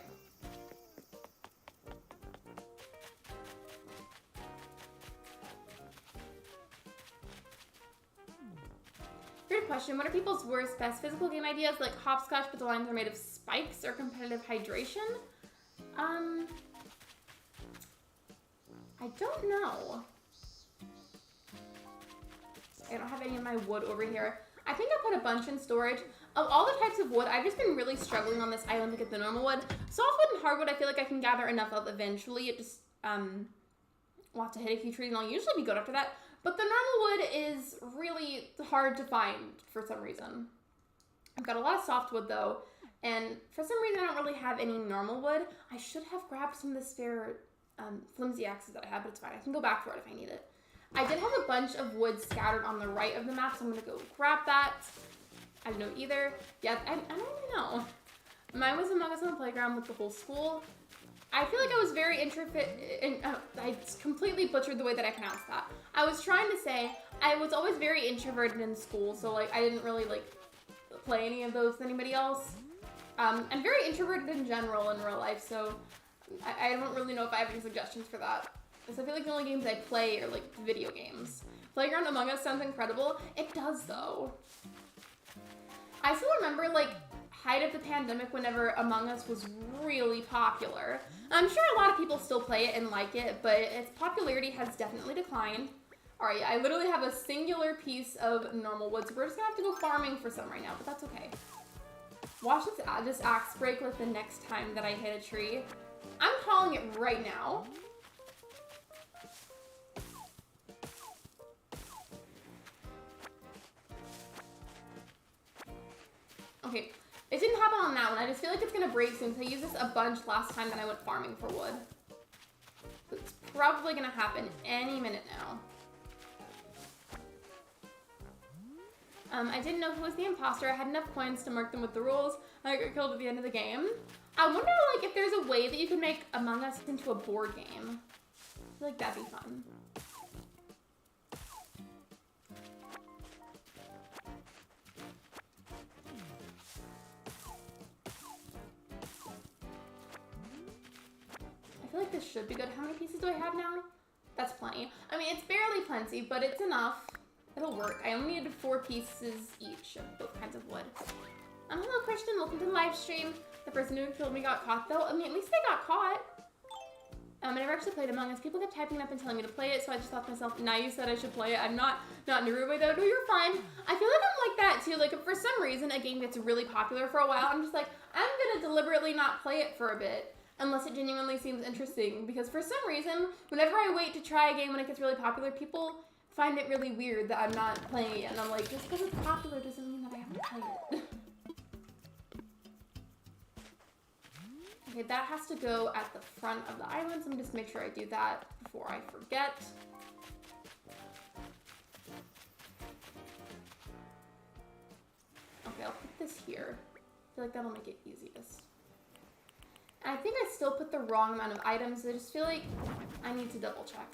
A: Great question. What are people's worst, best physical game ideas? Like hopscotch, but the lines are made of spikes, or competitive hydration? I don't know. I don't have any of my wood over here. I think I put a bunch in storage. Of all the types of wood, I've just been really struggling on this island to get the normal wood. Softwood and hardwood, I feel like I can gather enough of eventually. It just, we'll have to hit a few trees and I'll usually be good after that. But the normal wood is really hard to find for some reason. I've got a lot of softwood though, and for some reason I don't really have any normal wood. I should have grabbed some of the spare flimsy axes that I have, but it's fine. I can go back for it if I need it. I did have a bunch of wood scattered on the right of the map, so I'm gonna go grab that. I don't know either. Yeah, I don't really know. Mine was Among Us on the playground with the whole school. I feel like I was very I completely butchered the way that I pronounced that. I was trying to say I was always very introverted in school, so like I didn't really like play any of those with anybody else. I'm very introverted in general in real life, so I don't really know if I have any suggestions for that. Because I feel like the only games I play are like video games. Playground Among Us sounds incredible. It does though. I still remember like height of the pandemic whenever Among Us was really popular. I'm sure a lot of people still play it and like it, but its popularity has definitely declined. Alright, I literally have a singular piece of normal wood, so we're just gonna have to go farming for some right now, but that's okay. Watch this axe break like the next time that I hit a tree. I'm calling it right now. Okay, it didn't happen on that one. I just feel like it's gonna break soon, because I used this a bunch last time that I went farming for wood. So it's probably gonna happen any minute now. I didn't know who was the imposter. I had enough coins to mark them with the rules. I got killed at the end of the game. I wonder, like, if there's a way that you can make Among Us into a board game. I feel like that'd be fun. I feel like this should be good. How many pieces do I have now? That's plenty. I mean, it's barely plenty, but it's enough. It'll work. I only needed 4 pieces each of both kinds of wood. Hello, Christian. Welcome to the live stream. The person who killed me got caught, though. I mean, at least they got caught. I never actually played Among Us. People kept typing up and telling me to play it, so I just thought to myself, now you said I should play it. I'm not in a rude way, though. No, you're fine. I feel like I'm like that, too. Like, if for some reason a game gets really popular for a while, I'm just like, I'm gonna deliberately not play it for a bit. unless it genuinely seems interesting. Because for some reason, whenever I wait to try a game when it gets really popular, people find it really weird that I'm not playing it. And I'm like, just because it's popular doesn't mean that I have to play it. Okay, that has to go at the front of the island, so I'm just make sure I do that before I forget. Okay, I'll put this here. I feel like that'll make it easiest. And I think I still put the wrong amount of items. I just feel like I need to double check.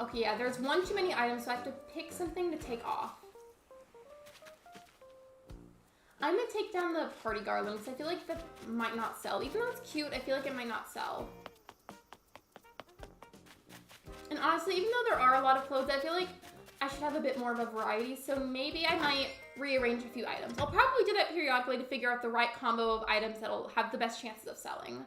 A: Okay, yeah, there's one too many items, so I have to pick something to take off. I'm gonna take down the party garland because I feel like that might not sell. Even though it's cute, I feel like it might not sell. And honestly, even though there are a lot of clothes, I feel like I should have a bit more of a variety, so maybe I might rearrange a few items. I'll probably do that periodically to figure out the right combo of items that'll have the best chances of selling.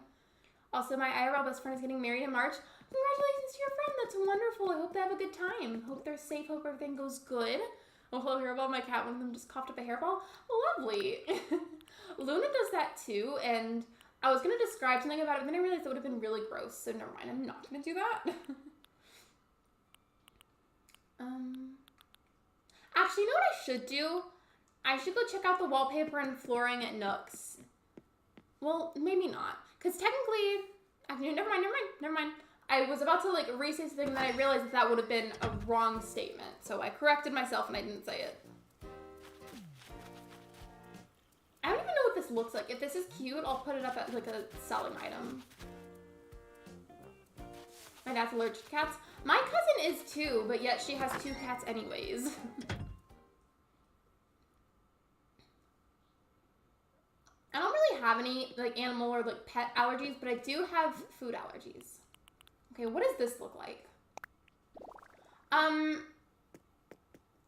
A: Also, my IRL best friend is getting married in March. Congratulations to your friend, that's wonderful. I hope they have a good time. Hope they're safe, hope everything goes good. Oh, hello, hairball. My cat, one of them just coughed up a hairball. Lovely. Luna does that too, and I was gonna describe something about it, but then I realized it would have been really gross, so never mind, I'm not gonna do that. Actually, you know what I should do? I should go check out the wallpaper and flooring at Nook's. Well, maybe not, because technically, actually, never mind. I was about to like re-say something, and then I realized that that would have been a wrong statement. So I corrected myself and I didn't say it. I don't even know what this looks like. If this is cute, I'll put it up as like a selling item. My dad's allergic to cats. My cousin is too, but yet she has 2 cats anyways. I don't really have any like animal or like pet allergies, but I do have food allergies. Okay, what does this look like?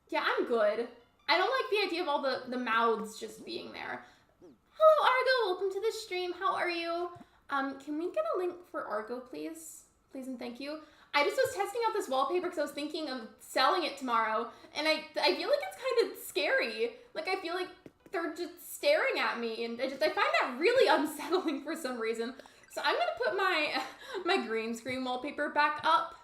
A: Yeah, I'm good. I don't like the idea of all the mouths just being there. Hello, Argo, welcome to the stream. How are you? Can we get a link for Argo, please? Please and thank you. I just was testing out this wallpaper because I was thinking of selling it tomorrow, and I feel like it's kind of scary. Like, I feel like they're just staring at me, and I find that really unsettling for some reason. So I'm gonna put my green screen wallpaper back up.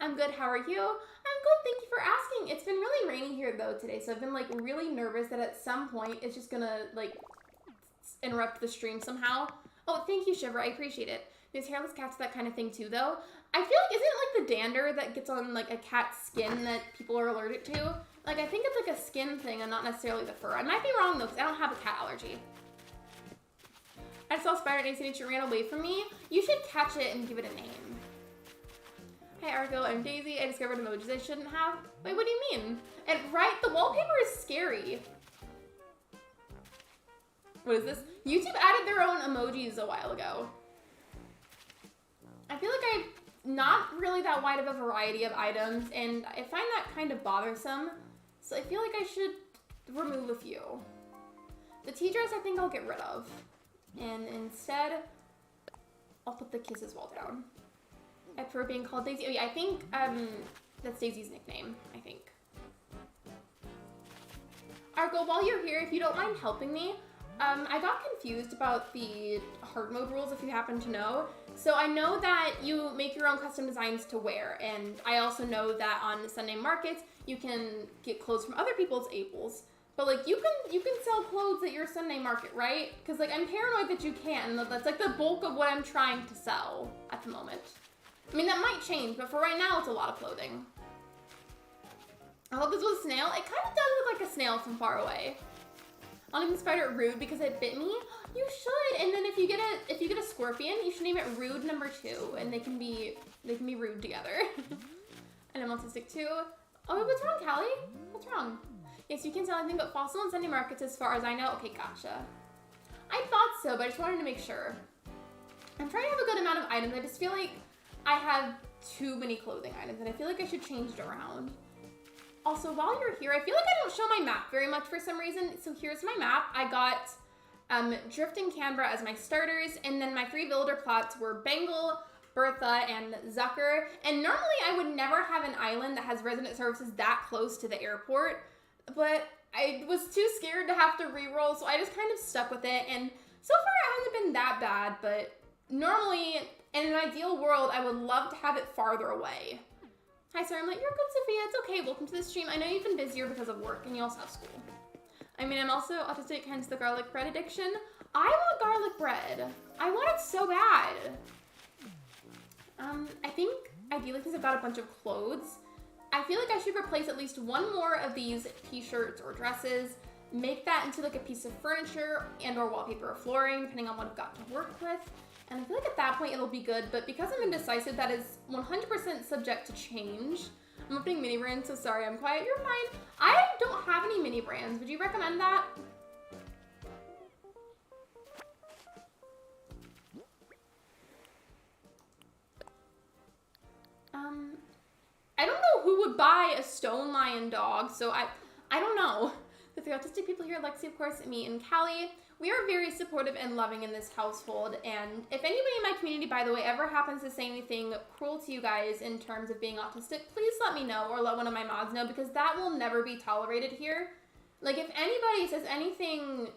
A: I'm good, how are you? I'm good, thank you for asking. It's been really rainy here though today, so I've been like really nervous that at some point it's just gonna like interrupt the stream somehow. Oh, thank you, Shiver, I appreciate it. There's hairless cats, that kind of thing too though. I feel like, isn't it like the dander that gets on like a cat's skin that people are allergic to? Like, I think it's like a skin thing and not necessarily the fur. I might be wrong though, because I don't have a cat allergy. I saw a spider at ACNH, it ran away from me. You should catch it and give it a name. Hi Argo, I'm Daisy. I discovered emojis I shouldn't have. Wait, what do you mean? And right, the wallpaper is scary. What is this? YouTube added their own emojis a while ago. I feel like I'm not really that wide of a variety of items, and I find that kind of bothersome. So I feel like I should remove a few. The tea dress I think I'll get rid of. And instead, I'll put the kisses wall down. I prefer being called Daisy. Oh yeah, I think that's Daisy's nickname, I think. Argo, while you're here, if you don't mind helping me, I got confused about the hard mode rules, if you happen to know. So I know that you make your own custom designs to wear, and I also know that on Sunday markets, you can get clothes from other people's Apples. But like, you can sell clothes at your Sunday market, right? Because like, I'm paranoid that you can. That's like the bulk of what I'm trying to sell at the moment. I mean, that might change, but for right now, it's a lot of clothing. I thought this was a snail. It kind of does look like a snail from far away. I'll name the spider Rude because it bit me. You should. And then if you get a scorpion, you should name it Rude number 2, and they can be rude together. And I'm autistic too. Oh, what's wrong, Callie? What's wrong? Yes, you can sell anything but fossil and Sunday markets as far as I know. Okay, gotcha. I thought so, but I just wanted to make sure. I'm trying to have a good amount of items. I just feel like I have too many clothing items, and I feel like I should change it around. Also, while you're here, I feel like I don't show my map very much for some reason. So here's my map. I got Drift and Canberra as my starters, and then my 3 villager plots were Bengal, Bertha, and Zucker. And normally I would never have an island that has resident services that close to the airport, but I was too scared to have to re-roll, so I just kind of stuck with it, and so far it hasn't been that bad, but normally, in an ideal world, I would love to have it farther away. Hi, sir. I'm like, you're good, Sophia. It's okay. Welcome to the stream. I know you've been busier because of work, and you also have school. I mean, I'm also autistic, hence the garlic bread addiction. I want garlic bread. I want it so bad. I think ideally since I've got a bunch of clothes, I feel like I should replace at least one more of these t-shirts or dresses, make that into like a piece of furniture and or wallpaper or flooring, depending on what I've got to work with. And I feel like at that point it'll be good, but because I'm indecisive, that is 100% subject to change. I'm opening mini brands, so sorry I'm quiet. You're fine. I don't have any mini brands. Would you recommend that? I don't know who would buy a stone lion dog, so I don't know. The three autistic people here, Lexi, of course, me and Callie, we are very supportive and loving in this household, and if anybody in my community, by the way, ever happens to say anything cruel to you guys in terms of being autistic, please let me know or let one of my mods know, because that will never be tolerated here. Like, if anybody says anything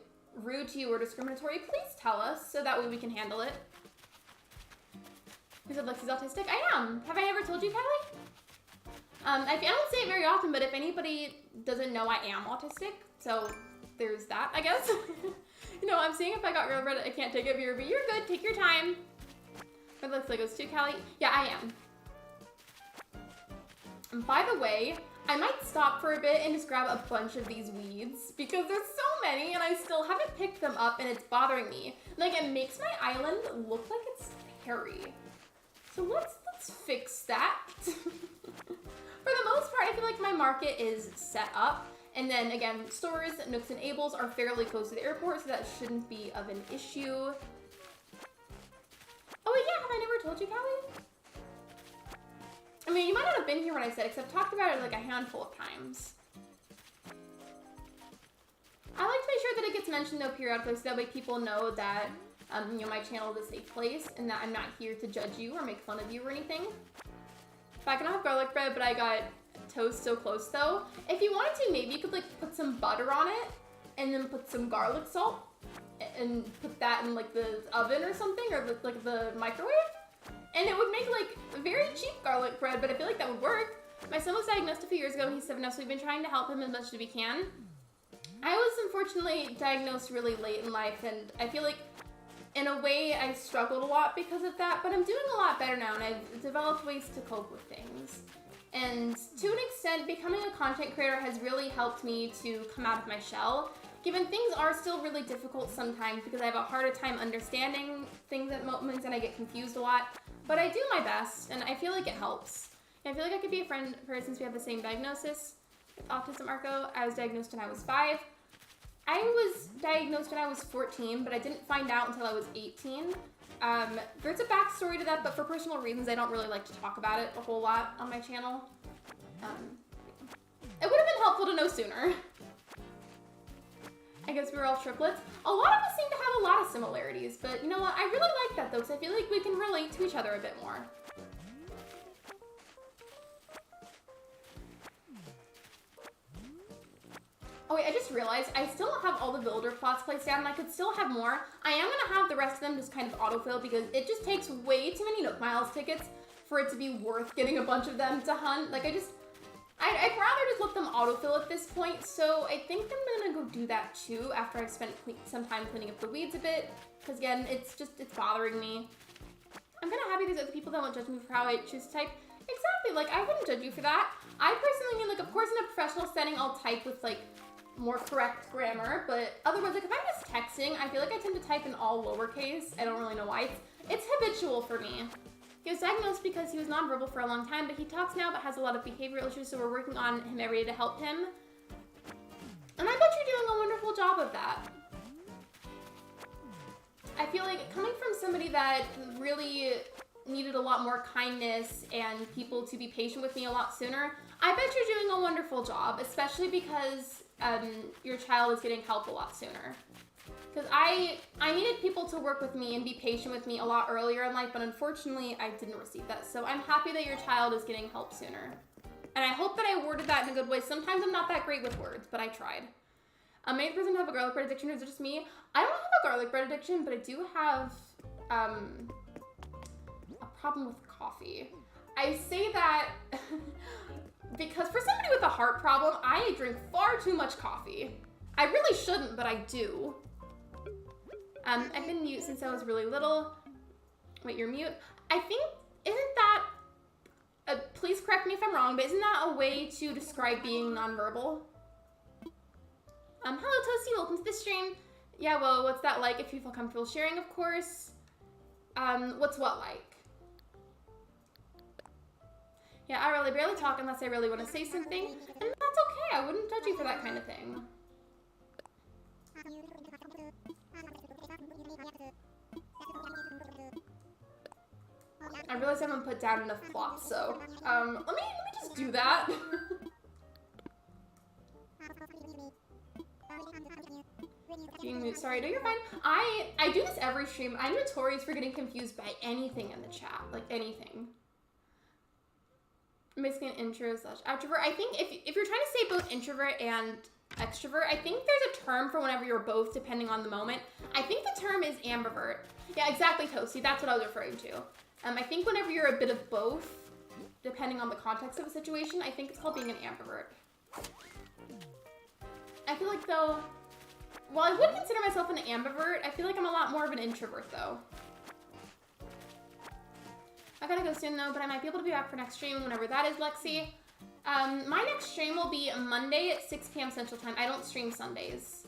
A: rude to you or discriminatory, please tell us so that way we can handle it. Who said Lexi's autistic? I am. Have I ever told you, Callie? I don't say it very often, but if anybody doesn't know, I am autistic, so there's that, I guess. You know, I'm seeing if I got real red. I can't take it, but you're good. Take your time. It looks like it goes too, Callie. Yeah, I am. And by the way, I might stop for a bit and just grab a bunch of these weeds because there's so many and I still haven't picked them up and it's bothering me. Like, it makes my island look like it's hairy. So let's fix that. For the most part, I feel like my market is set up. And then again, stores, Nooks and Ables are fairly close to the airport, so that shouldn't be of an issue. Oh yeah, have I never told you, Callie? I mean, you might not have been here when I said it, because I've talked about it like a handful of times. I like to make sure that it gets mentioned though periodically, so that way people know that you know, my channel is a safe place, and that I'm not here to judge you or make fun of you or anything. If I can have garlic bread, but I got toast so close though. If you wanted to, maybe you could like put some butter on it and then put some garlic salt and put that in like the oven or something, or like the microwave, and it would make like very cheap garlic bread, but I feel like that would work. My son was diagnosed a few years ago. He's 7 now, so we've been trying to help him as much as we can. I was unfortunately diagnosed really late in life, and I feel like in a way I struggled a lot because of that, but I'm doing a lot better now and I've developed ways to cope with things. And to an extent, becoming a content creator has really helped me to come out of my shell, given things are still really difficult sometimes because I have a harder time understanding things at moments and I get confused a lot, but I do my best and I feel like it helps. And I feel like I could be a friend for her since we have the same diagnosis with autism, Marco. I was diagnosed when I was 5. I was diagnosed when I was 14, but I didn't find out until I was 18. There's a backstory to that, but for personal reasons, I don't really like to talk about it a whole lot on my channel. It would have been helpful to know sooner. I guess we're all triplets. A lot of us seem to have a lot of similarities, but you know what? I really like that though, because I feel like we can relate to each other a bit more. Oh wait, I just realized I still don't have all the builder plots placed down and I could still have more. I am gonna have the rest of them just kind of autofill because it just takes way too many Nook Miles tickets for it to be worth getting a bunch of them to hunt. Like I'd rather just let them autofill at this point. So I think I'm gonna go do that too after I've spent some time cleaning up the weeds a bit. Because again, it's bothering me. I'm kind of happy there's other people that won't judge me for how I choose to type. Exactly, like I wouldn't judge you for that. I personally mean, like, of course in a professional setting, I'll type with like more correct grammar, but otherwise, like if I'm just texting, I feel like I tend to type in all lowercase. I don't really know why. It's habitual for me. He was diagnosed because he was nonverbal for a long time, but he talks now but has a lot of behavioral issues, so we're working on him every day to help him. And I bet you're doing a wonderful job of that. I feel like coming from somebody that really needed a lot more kindness and people to be patient with me a lot sooner, I bet you're doing a wonderful job, especially because your child is getting help a lot sooner. Because I needed people to work with me and be patient with me a lot earlier in life, but unfortunately I didn't receive that. So I'm happy that your child is getting help sooner. And I hope that I worded that in a good way. Sometimes I'm not that great with words, but I tried. May the person have a garlic bread addiction, or is it just me? I don't have a garlic bread addiction, but I do have a problem with coffee. I say that because for somebody with a heart problem, I drink far too much coffee. I really shouldn't, but I do. I've been mute since I was really little. Wait, you're mute? I think, isn't that, please correct me if I'm wrong, but isn't that a way to describe being nonverbal? Hello Toasty, welcome to the stream. Yeah, well, what's that like if you feel comfortable sharing, of course? What's what like? Yeah, I really barely talk unless I really want to say something, and that's okay, I wouldn't judge you for that kind of thing. I realize I haven't put down enough plots, so, let me just do that. Sorry, no, you're fine. I do this every stream. I'm notorious for getting confused by anything in the chat, like anything. I'm basically an intro slash extrovert. I think if you're trying to say both introvert and extrovert, I think there's a term for whenever you're both, depending on the moment. I think the term is ambivert. Yeah, exactly, Toasty. That's what I was referring to. I think whenever you're a bit of both, depending on the context of a situation, I think it's called being an ambivert. I feel like, though, while I would consider myself an ambivert, I feel like I'm a lot more of an introvert, though. I gotta go soon, though, but I might be able to be back for next stream whenever that is, Lexi. My next stream will be Monday at 6 p.m. Central Time. I don't stream Sundays.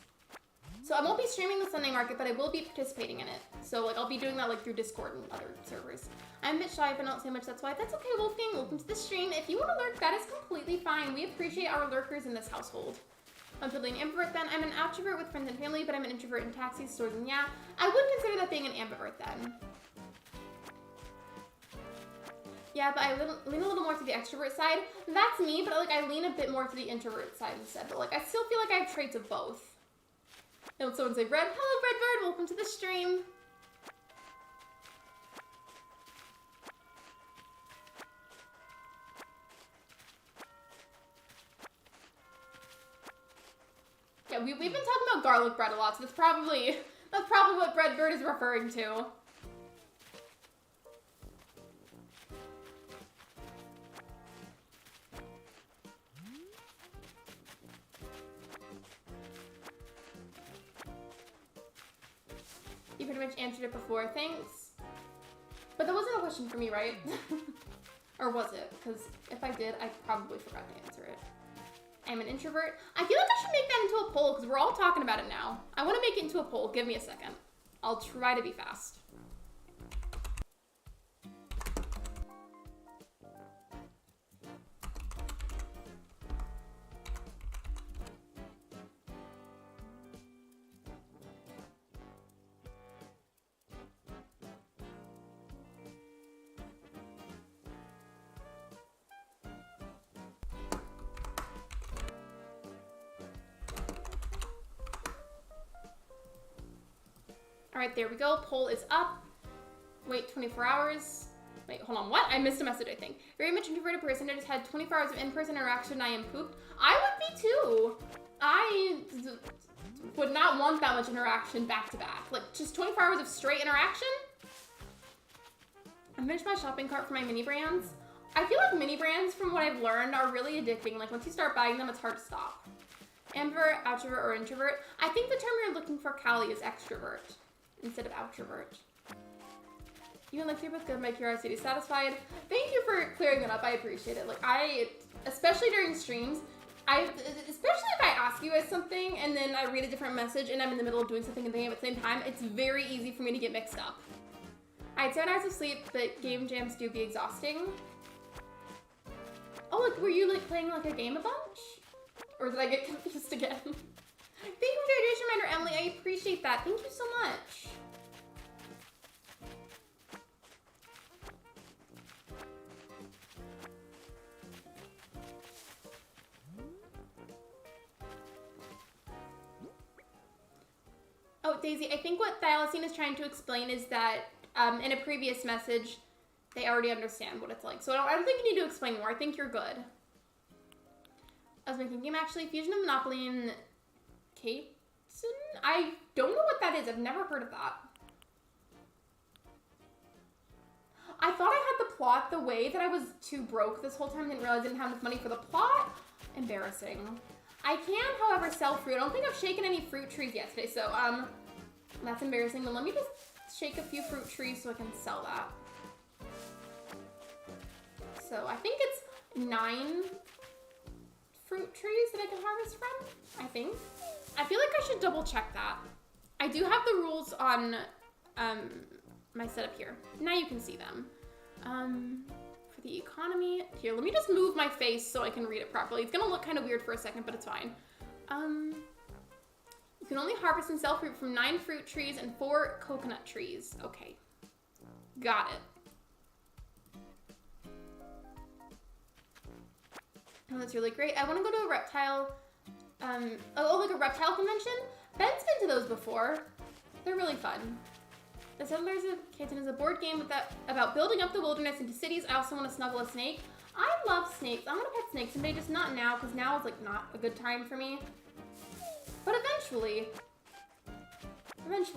A: So I won't be streaming the Sunday market, but I will be participating in it. So, like, I'll be doing that, like, through Discord and other servers. I'm a bit shy if I don't say much, that's why. That's okay, Wolfgang. Welcome to the stream. If you want to lurk, that is completely fine. We appreciate our lurkers in this household. I'm totally an ambivert then. I'm an outrovert with friends and family, but I'm an introvert in taxis, stores, and yeah. I would consider that being an ambivert then. Yeah, but I lean a little more to the extrovert side. That's me, but, like, I lean a bit more to the introvert side instead. But, like, I still feel like I have traits of both. And someone say, Red, hello, Redbird, welcome to the stream. Yeah, we've been talking about garlic bread a lot, so that's probably what Redbird is referring to. You pretty much answered it before, thanks. But that wasn't a question for me, right? Or was it? Because if I did, I probably forgot to answer it. I'm an introvert. I feel like I should make that into a poll because we're all talking about it now. I want to make it into a poll. Give me a second. I'll try to be fast. All right, there we go. Poll is up. Wait, 24 hours. Wait, hold on. What? I missed a message, I think. Very much introverted person. I just had 24 hours of in-person interaction. I am pooped. I would be too. I would not want that much interaction back to back. Like, just 24 hours of straight interaction? I finished my shopping cart for my mini brands. I feel like mini brands, from what I've learned, are really addicting. Like, once you start buying them, it's hard to stop. Ambivert, outrovert, or introvert. I think the term you're looking for, Callie, is extrovert instead of outrovert. You and Lexi are both good. My curiosity is satisfied. Thank you for clearing that up. I appreciate it. Like, especially during streams, especially if I ask you guys something and then I read a different message and I'm in the middle of doing something and thinking at the same time, it's very easy for me to get mixed up. I had 7 hours of sleep, but game jams do be exhausting. Oh, like, were you, like, playing, like, a game a bunch? Or did I get confused again? Thank you for the hydration reminder, Emily. I appreciate that. Thank you so much. Oh, Daisy, I think what Thylacine is trying to explain is that in a previous message, they already understand what it's like. So I don't think you need to explain more. I think you're good. I was making a game actually. Fusion of Monopoly and Caton? I don't know what that is. I've never heard of that. I thought I had the plot the way that I was too broke this whole time. Didn't realize I didn't have enough money for the plot. Embarrassing. I can, however, sell fruit. I don't think I've shaken any fruit trees yet today, so that's embarrassing. But let me just shake a few fruit trees so I can sell that. So I think it's 9 fruit trees that I can harvest from, I think. I feel like I should double check that. I do have the rules on my setup here. Now you can see them. For the economy, here, let me just move my face so I can read it properly. It's gonna look kind of weird for a second, but it's fine. You can only harvest and sell fruit from 9 fruit trees and 4 coconut trees. Okay, got it. Oh, that's really great. I want to go to a reptile, like a reptile convention. Ben's been to those before. They're really fun. The Settlers of Catan is a board game about building up the wilderness into cities. I also want to snuggle a snake. I love snakes. I want to pet snakes someday, just not now, because now is like not a good time for me. But eventually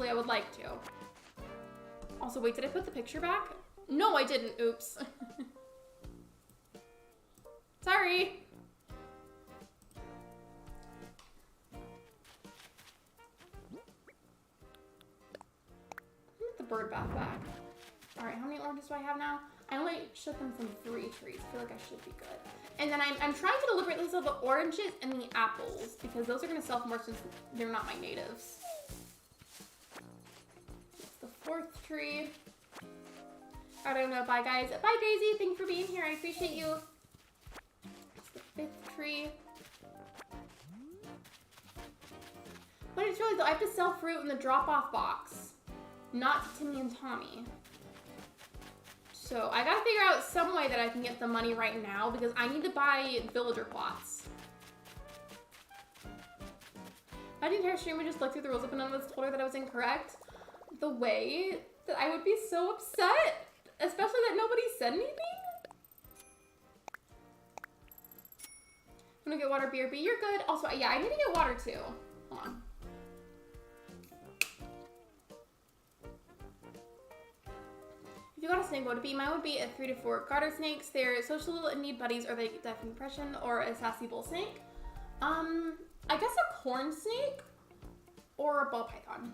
A: I would like to. Also, wait, did I put the picture back? No, I didn't. Oops. Sorry. Put the bird bath back. All right, how many oranges do I have now? I only shook them from 3 trees. I feel like I should be good. And then I'm trying to deliberately sell the oranges and the apples because those are going to sell for more since they're not my natives. It's the 4th tree. I don't know. Bye, guys. Bye, Daisy. Thanks for being here. I appreciate you. It's the 5th tree. But it's really though, I have to sell fruit in the drop-off box, not to Timmy and Tommy. So I gotta figure out some way that I can get the money right now because I need to buy villager plots. My entire stream would just look through the rules if none of us told her that I was incorrect. The way that I would be so upset, especially that nobody said anything. I'm gonna get water, BRB, you're good. Also, yeah, I need to get water too. Hold on. If you got a snake, what would it be? Mine would be a 3 to 4 garter snakes. They're social and need buddies, or they get deaf impression, or a sassy bull snake. I guess a corn snake or a ball python.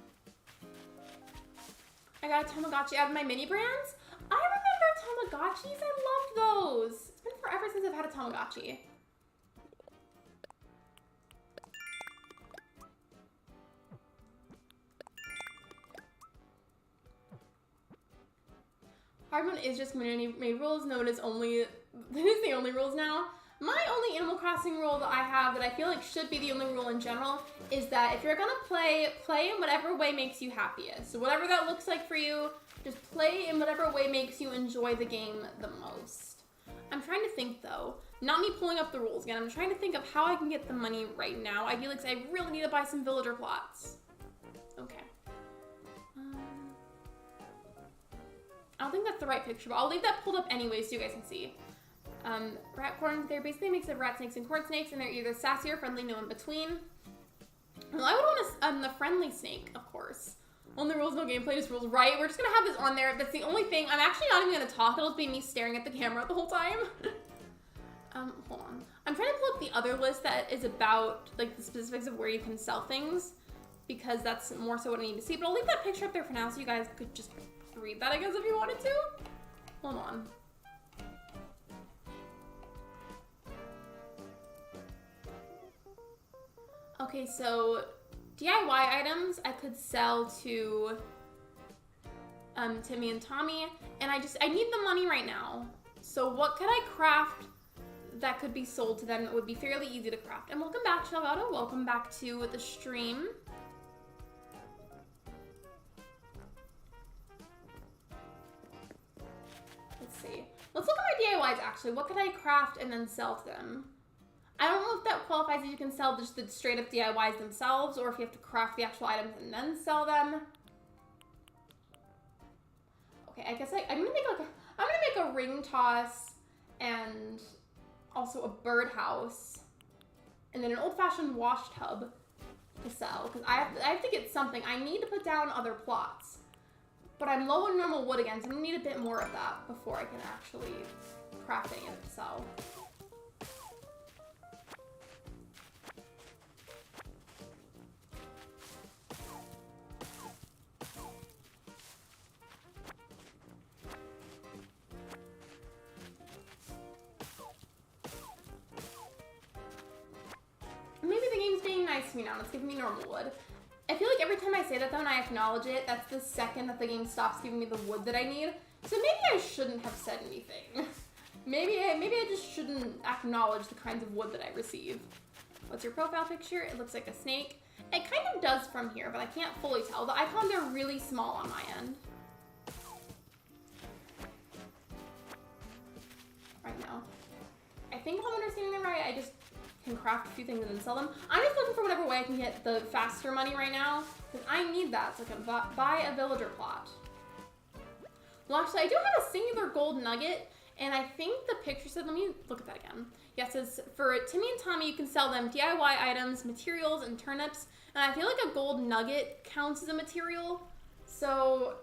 A: I got a Tamagotchi out of my mini brands. I remember Tamagotchis. I loved those. It's been forever since I've had a Tamagotchi. Hardmode is just community-made rules. No, it is the only rules now. My only Animal Crossing rule that I have that I feel like should be the only rule in general is that if you're gonna play in whatever way makes you happiest. So whatever that looks like for you, just play in whatever way makes you enjoy the game the most. I'm trying to think though, not me pulling up the rules again, I'm trying to think of how I can get the money right now. I feel like I really need to buy some villager plots. Okay. I don't think that's the right picture, but I'll leave that pulled up anyways so you guys can see. Rat corn, they're basically a mix of rat snakes and corn snakes, and they're either sassy or friendly, no in between. Well, I would want the friendly snake, of course. Only rules, no gameplay, just rules. Right, we're just gonna have this on there. That's the only thing. I'm actually not even gonna talk. It'll just be me staring at the camera the whole time. Hold on. I'm trying to pull up the other list that is about, like, the specifics of where you can sell things, because that's more so what I need to see. But I'll leave that picture up there for now so you guys could just read that, I guess, if you wanted to. Hold on. Okay, so DIY items I could sell to Timmy and Tommy, and I need the money right now. So what could I craft that could be sold to them that would be fairly easy to craft? And welcome back, Shalgado. Welcome back to the stream. Let's see. Let's look at my DIYs actually. What could I craft and then sell to them? I don't know if that qualifies if you can sell just the straight up DIYs themselves or if you have to craft the actual items and then sell them. Okay, I guess I'm gonna make a ring toss and also a birdhouse. and then an old-fashioned wash tub to sell, because I have to get something. I need to put down other plots, but I'm low on normal wood again, so I'm gonna need a bit more of that before I can actually craft any of it to sell. Maybe the game's being nice to me now, and it's giving me normal wood. I feel like every time I say that though and I acknowledge it, that's the second that the game stops giving me the wood that I need. So maybe I shouldn't have said anything. maybe I just shouldn't acknowledge the kinds of wood that I receive. What's your profile picture? It looks like a snake. It kind of does from here, but I can't fully tell. The icons are really small on my end. Right now. I think if I'm understanding it right, I just can craft a few things and then sell them. I'm just looking for whatever way I can get the faster money right now, because I need that so I can buy a villager plot. Well, actually, I do have a singular gold nugget, and I think the picture said, let me look at that again. Yeah, it says, for Timmy and Tommy, you can sell them DIY items, materials, and turnips, and I feel like a gold nugget counts as a material, so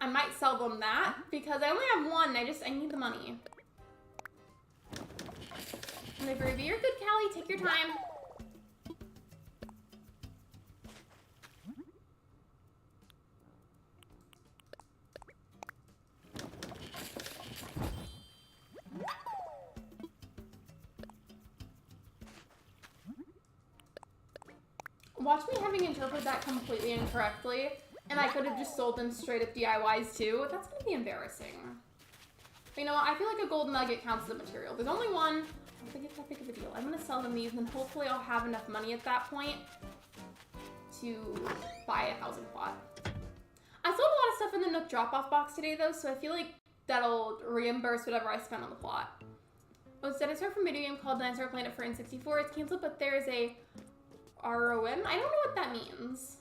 A: I might sell them that, because I only have one, and I need the money. And the groovy, you're good, Callie. Take your time. Watch me having interpreted that completely incorrectly, and I could have just sold them straight up DIYs too. That's gonna be embarrassing. But you know what? I feel like a gold nugget counts as a material. There's only one. I don't think it's that big of a deal. I'm gonna sell them these, and then hopefully I'll have enough money at that point to buy a housing plot. I sold a lot of stuff in the Nook drop-off box today, though, so I feel like that'll reimburse whatever I spent on the plot. Oh, instead I started from a video game called Dinosaur Planet for N64. It's canceled, but there's a ROM. I don't know what that means,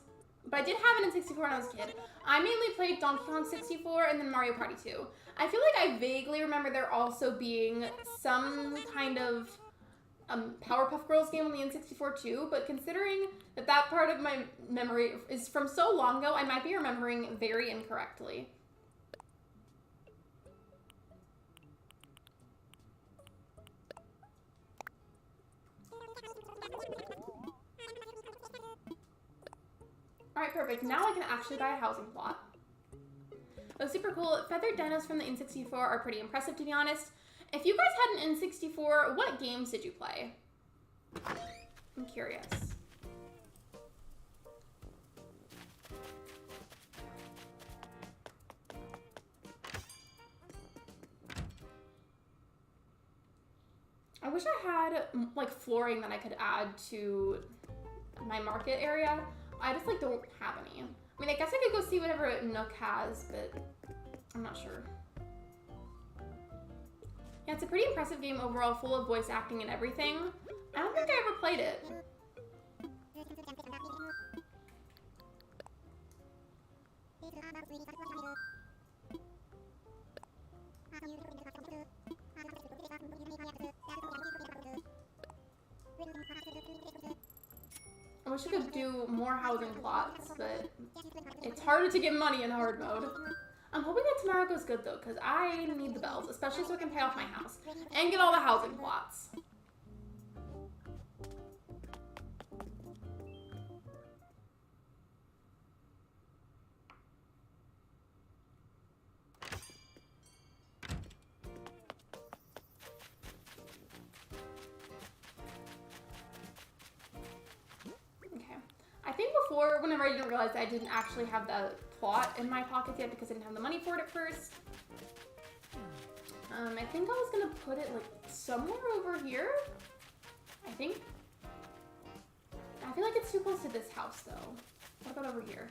A: but I did have it in 64 when I was a kid. I mainly played Donkey Kong 64 and then Mario Party 2. I feel like I vaguely remember there also being some kind of Powerpuff Girls game on the N64 too, but considering that that part of my memory is from so long ago, I might be remembering very incorrectly. Alright, perfect. Now I can actually buy a housing plot. Oh, super cool. Feathered dinos from the N64 are pretty impressive, to be honest. If you guys had an N64, what games did you play? I'm curious. I wish I had, like, flooring that I could add to my market area. I just, like, don't have any. I mean, I guess I could go see whatever Nook has, but I'm not sure. Yeah, it's a pretty impressive game overall, full of voice acting and everything. I don't think I ever played it. I wish I could do more housing plots, but it's harder to get money in hard mode. I'm hoping that tomorrow goes good though, because I need the bells, especially so I can pay off my house and get all the housing plots. I think before, whenever I didn't realize I didn't actually have the plot in my pockets yet because I didn't have the money for it at first. I think I was gonna put it like somewhere over here. I think. I feel like it's too close to this house though. What about over here?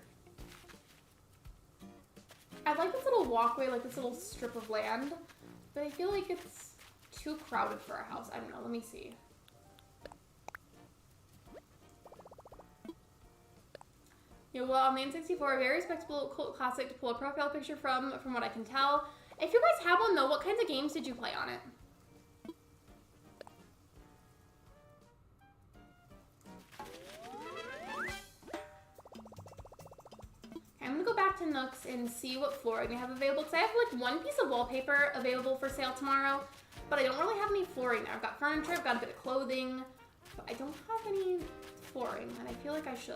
A: I like this little walkway, like this little strip of land, but I feel like it's too crowded for a house. I don't know, let me see. Yeah, well, on the N64, a very respectable cult classic to pull a profile picture from what I can tell. If you guys have one though, what kinds of games did you play on it? back to Nooks and see what flooring they have available, because I have like one piece of wallpaper available for sale tomorrow, but I don't really have any flooring there. I've got furniture, I've got a bit of clothing, but I don't have any flooring, and I feel like I should.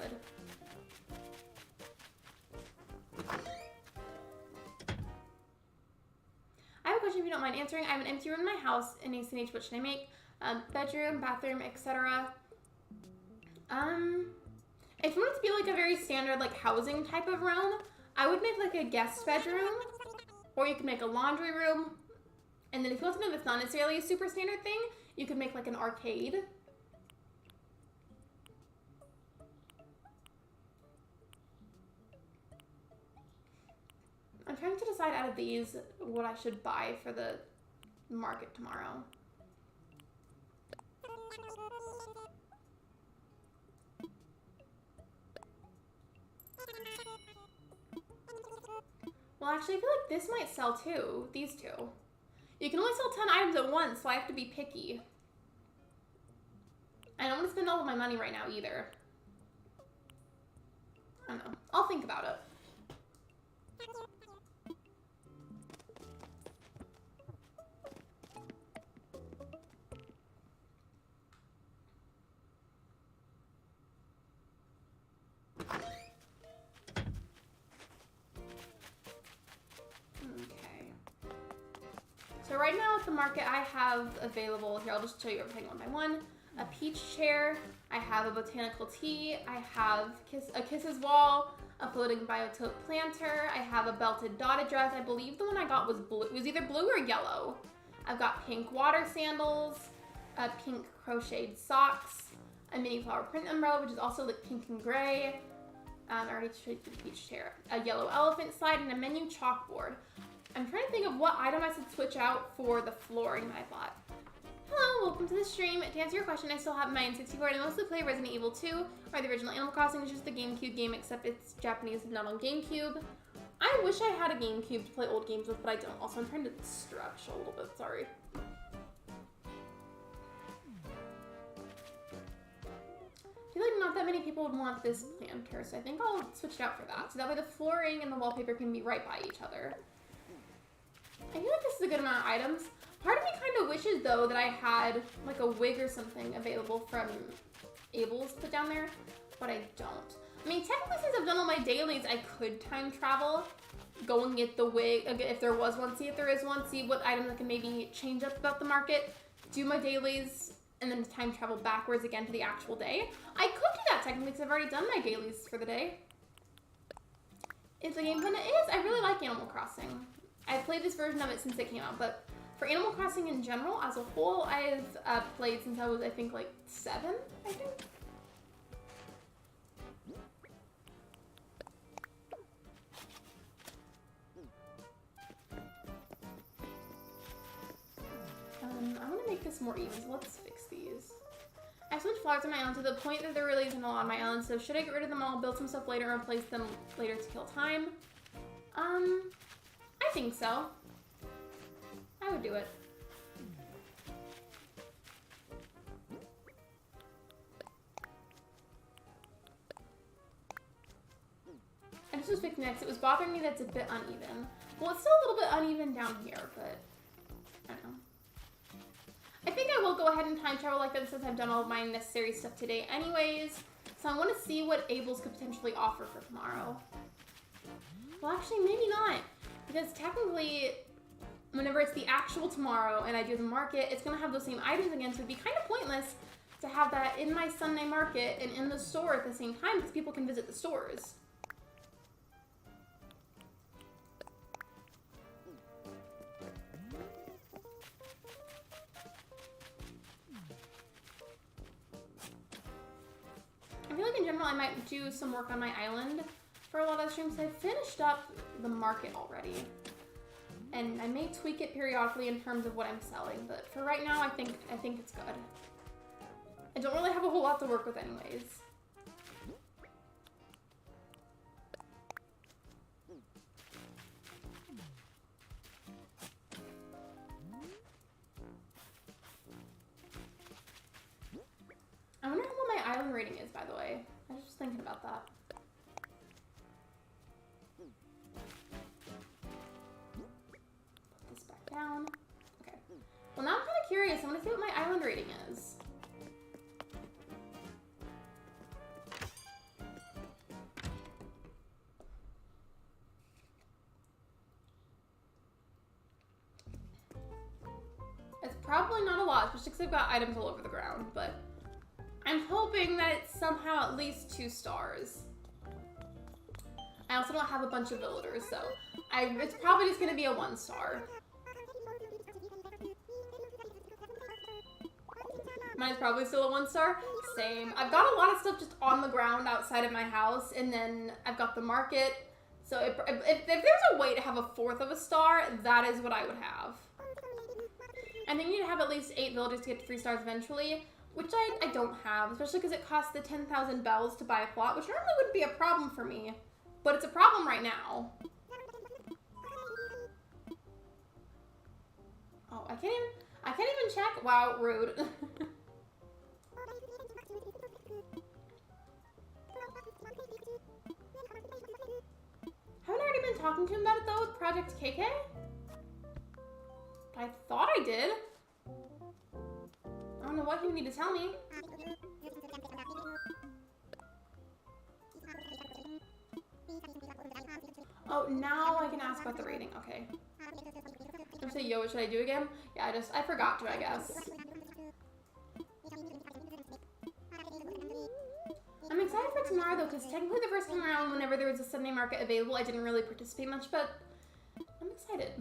A: I have a question if you don't mind answering. I have an empty room in my house in ACNH. What should I make? Bedroom, bathroom, etc. If you want it to be like a very standard like housing type of room, I would make like a guest bedroom, or you could make a laundry room. And then if you want something that's not necessarily a super standard thing, you could make like an arcade. I'm trying to decide out of these what I should buy for the market tomorrow. Well, actually, I feel like this might sell too. These two. You can only sell 10 items at once, so I have to be picky. I don't want to spend all of my money right now either. I don't know. I'll think about it. So right now at the market I have available, here I'll just show you everything one by one, a peach chair, I have a botanical tea, I have a kisses wall, a floating biotope planter, I have a belted dotted dress, I believe the one I got was blue, it was either blue or yellow. I've got pink water sandals, pink crocheted socks, a mini flower print umbrella, which is also like pink and gray. I already showed you the peach chair, a yellow elephant slide, and a menu chalkboard. I'm trying to think of what item I should switch out for the flooring that I bought. Hello, welcome to the stream. To answer your question, I still have my N64 and I mostly play Resident Evil 2 or the original Animal Crossing, which is just the GameCube game, except it's Japanese and not on GameCube. I wish I had a GameCube to play old games with, but I don't. Also, I'm trying to stretch a little bit, sorry. I feel like not that many people would want this planter, so I think I'll switch it out for that. So that way the flooring and the wallpaper can be right by each other. I feel like this is a good amount of items. Part of me kind of wishes, though, that I had like a wig or something available from Abel's put down there, but I don't. I mean, technically, since I've done all my dailies, I could time travel, go and get the wig, if there was one, see if there is one, see what items I can maybe change up about the market, do my dailies, and then time travel backwards again to the actual day. I could do that technically, because I've already done my dailies for the day. Is the game fun? It is. I really like Animal Crossing. I've played this version of it since it came out, but for Animal Crossing in general, as a whole, I've played since I was, I think, like 7, I think. I want to make this more even, so let's fix these. I switched flowers on my island to the point that there really isn't a lot on my island, so should I get rid of them all, build some stuff later, and replace them later to kill time? I think so. I would do it. I just was fixing it because it was bothering me that it's a bit uneven. Well, it's still a little bit uneven down here, but I don't know. I think I will go ahead and time travel like that since I've done all of my necessary stuff today anyways. So I want to see what Abel's could potentially offer for tomorrow. Well, actually, maybe not. Because technically, whenever it's the actual tomorrow and I do the market, it's going to have those same items again. So it'd be kind of pointless to have that in my Sunday market and in the store at the same time because people can visit the stores. I feel like in general I might do some work on my island for a lot of the streams. I've finished up the market already. And I may tweak it periodically in terms of what I'm selling, but for right now I think it's good. I don't really have a whole lot to work with anyways. I wonder what my island rating is, by the way. I was just thinking about that. down. Okay. Well, now I'm kind of curious. I want to see what my island rating is. It's probably not a lot, especially because I've got items all over the ground, but I'm hoping that it's somehow at least 2 stars. I also don't have a bunch of villagers, so it's probably just gonna be a 1 star. Mine's probably still a 1 star. Same. I've got a lot of stuff just on the ground outside of my house, and then I've got the market. So if there's a way to have a 4th of a star, that is what I would have. I think you need to have at least 8 villagers to get to 3 stars eventually, which I don't have, especially because it costs the 10,000 bells to buy a plot, which normally wouldn't be a problem for me, but it's a problem right now. Oh, I can't even check. Wow, rude. Haven't I already been talking to him about it though with Project KK? I thought I did. I don't know what you need to tell me. Oh, now I can ask about the rating. Okay. I'm say, yo, what should I do again? Yeah, I forgot to, I guess. I'm excited for tomorrow though, because technically the first time around, whenever there was a Sunday market available, I didn't really participate much, but I'm excited.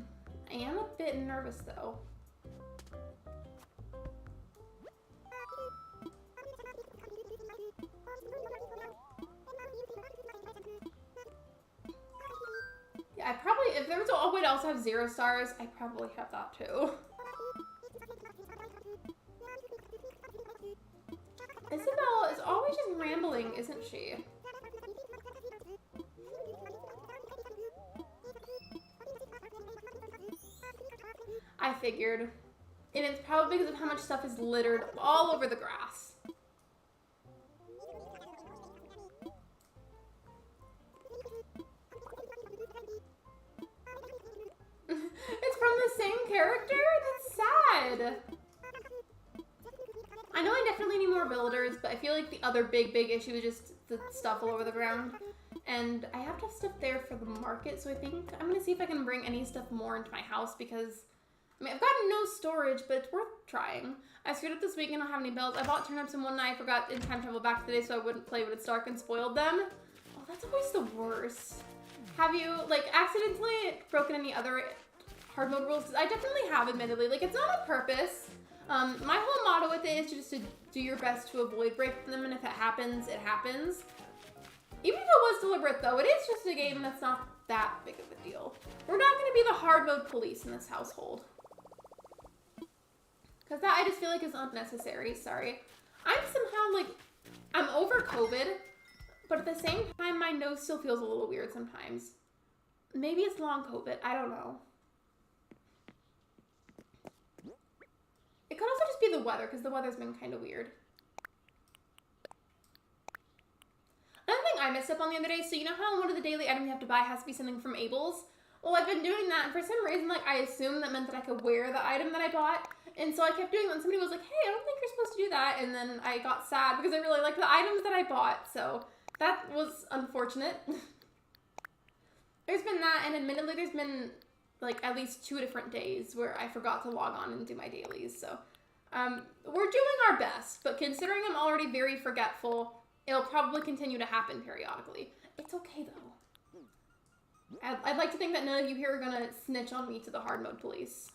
A: I am a bit nervous though. Yeah, I probably, if there was a way to also have 0 stars, I probably have that too. Isabel is always just rambling, isn't she? I figured. And it's probably because of how much stuff is littered all over the grass. It's from the same character? That's sad. I know I definitely need more villagers, but I feel like the other big issue is just the stuff all over the ground. And I have to have stuff there for the market, so I think I'm gonna see if I can bring any stuff more into my house because, I mean, I've got no storage, but it's worth trying. I screwed up this week and I don't have any bells. I bought turnips and one night I forgot in time travel back today so I wouldn't play when it's dark and spoiled them. Oh, that's always the worst. Have you, like, accidentally broken any other hard mode rules? Because I definitely have, admittedly. Like, it's not on purpose. My whole motto with it is just to do your best to avoid breaking them, and if it happens, it happens. Even if it was deliberate, though, it is just a game that's not that big of a deal. We're not going to be the hard mode police in this household. Because that, I just feel like, is unnecessary. Sorry. I'm somehow, like, I'm over COVID, but at the same time, my nose still feels a little weird sometimes. Maybe it's long COVID. I don't know. It could also just be the weather, because the weather's been kind of weird. Another thing I messed up on the other day, so you know how one of the daily items you have to buy has to be something from Abel's? Well, I've been doing that, and for some reason, like, I assumed that meant that I could wear the item that I bought, and so I kept doing that, and somebody was like, hey, I don't think you're supposed to do that, and then I got sad because I really liked the items that I bought, so that was unfortunate. There's been that, and admittedly, there's been, like, at least 2 different days where I forgot to log on and do my dailies, so we're doing our best, but considering I'm already very forgetful, it'll probably continue to happen periodically. It's okay, though. I'd like to think that none of you here are gonna snitch on me to the hard mode police.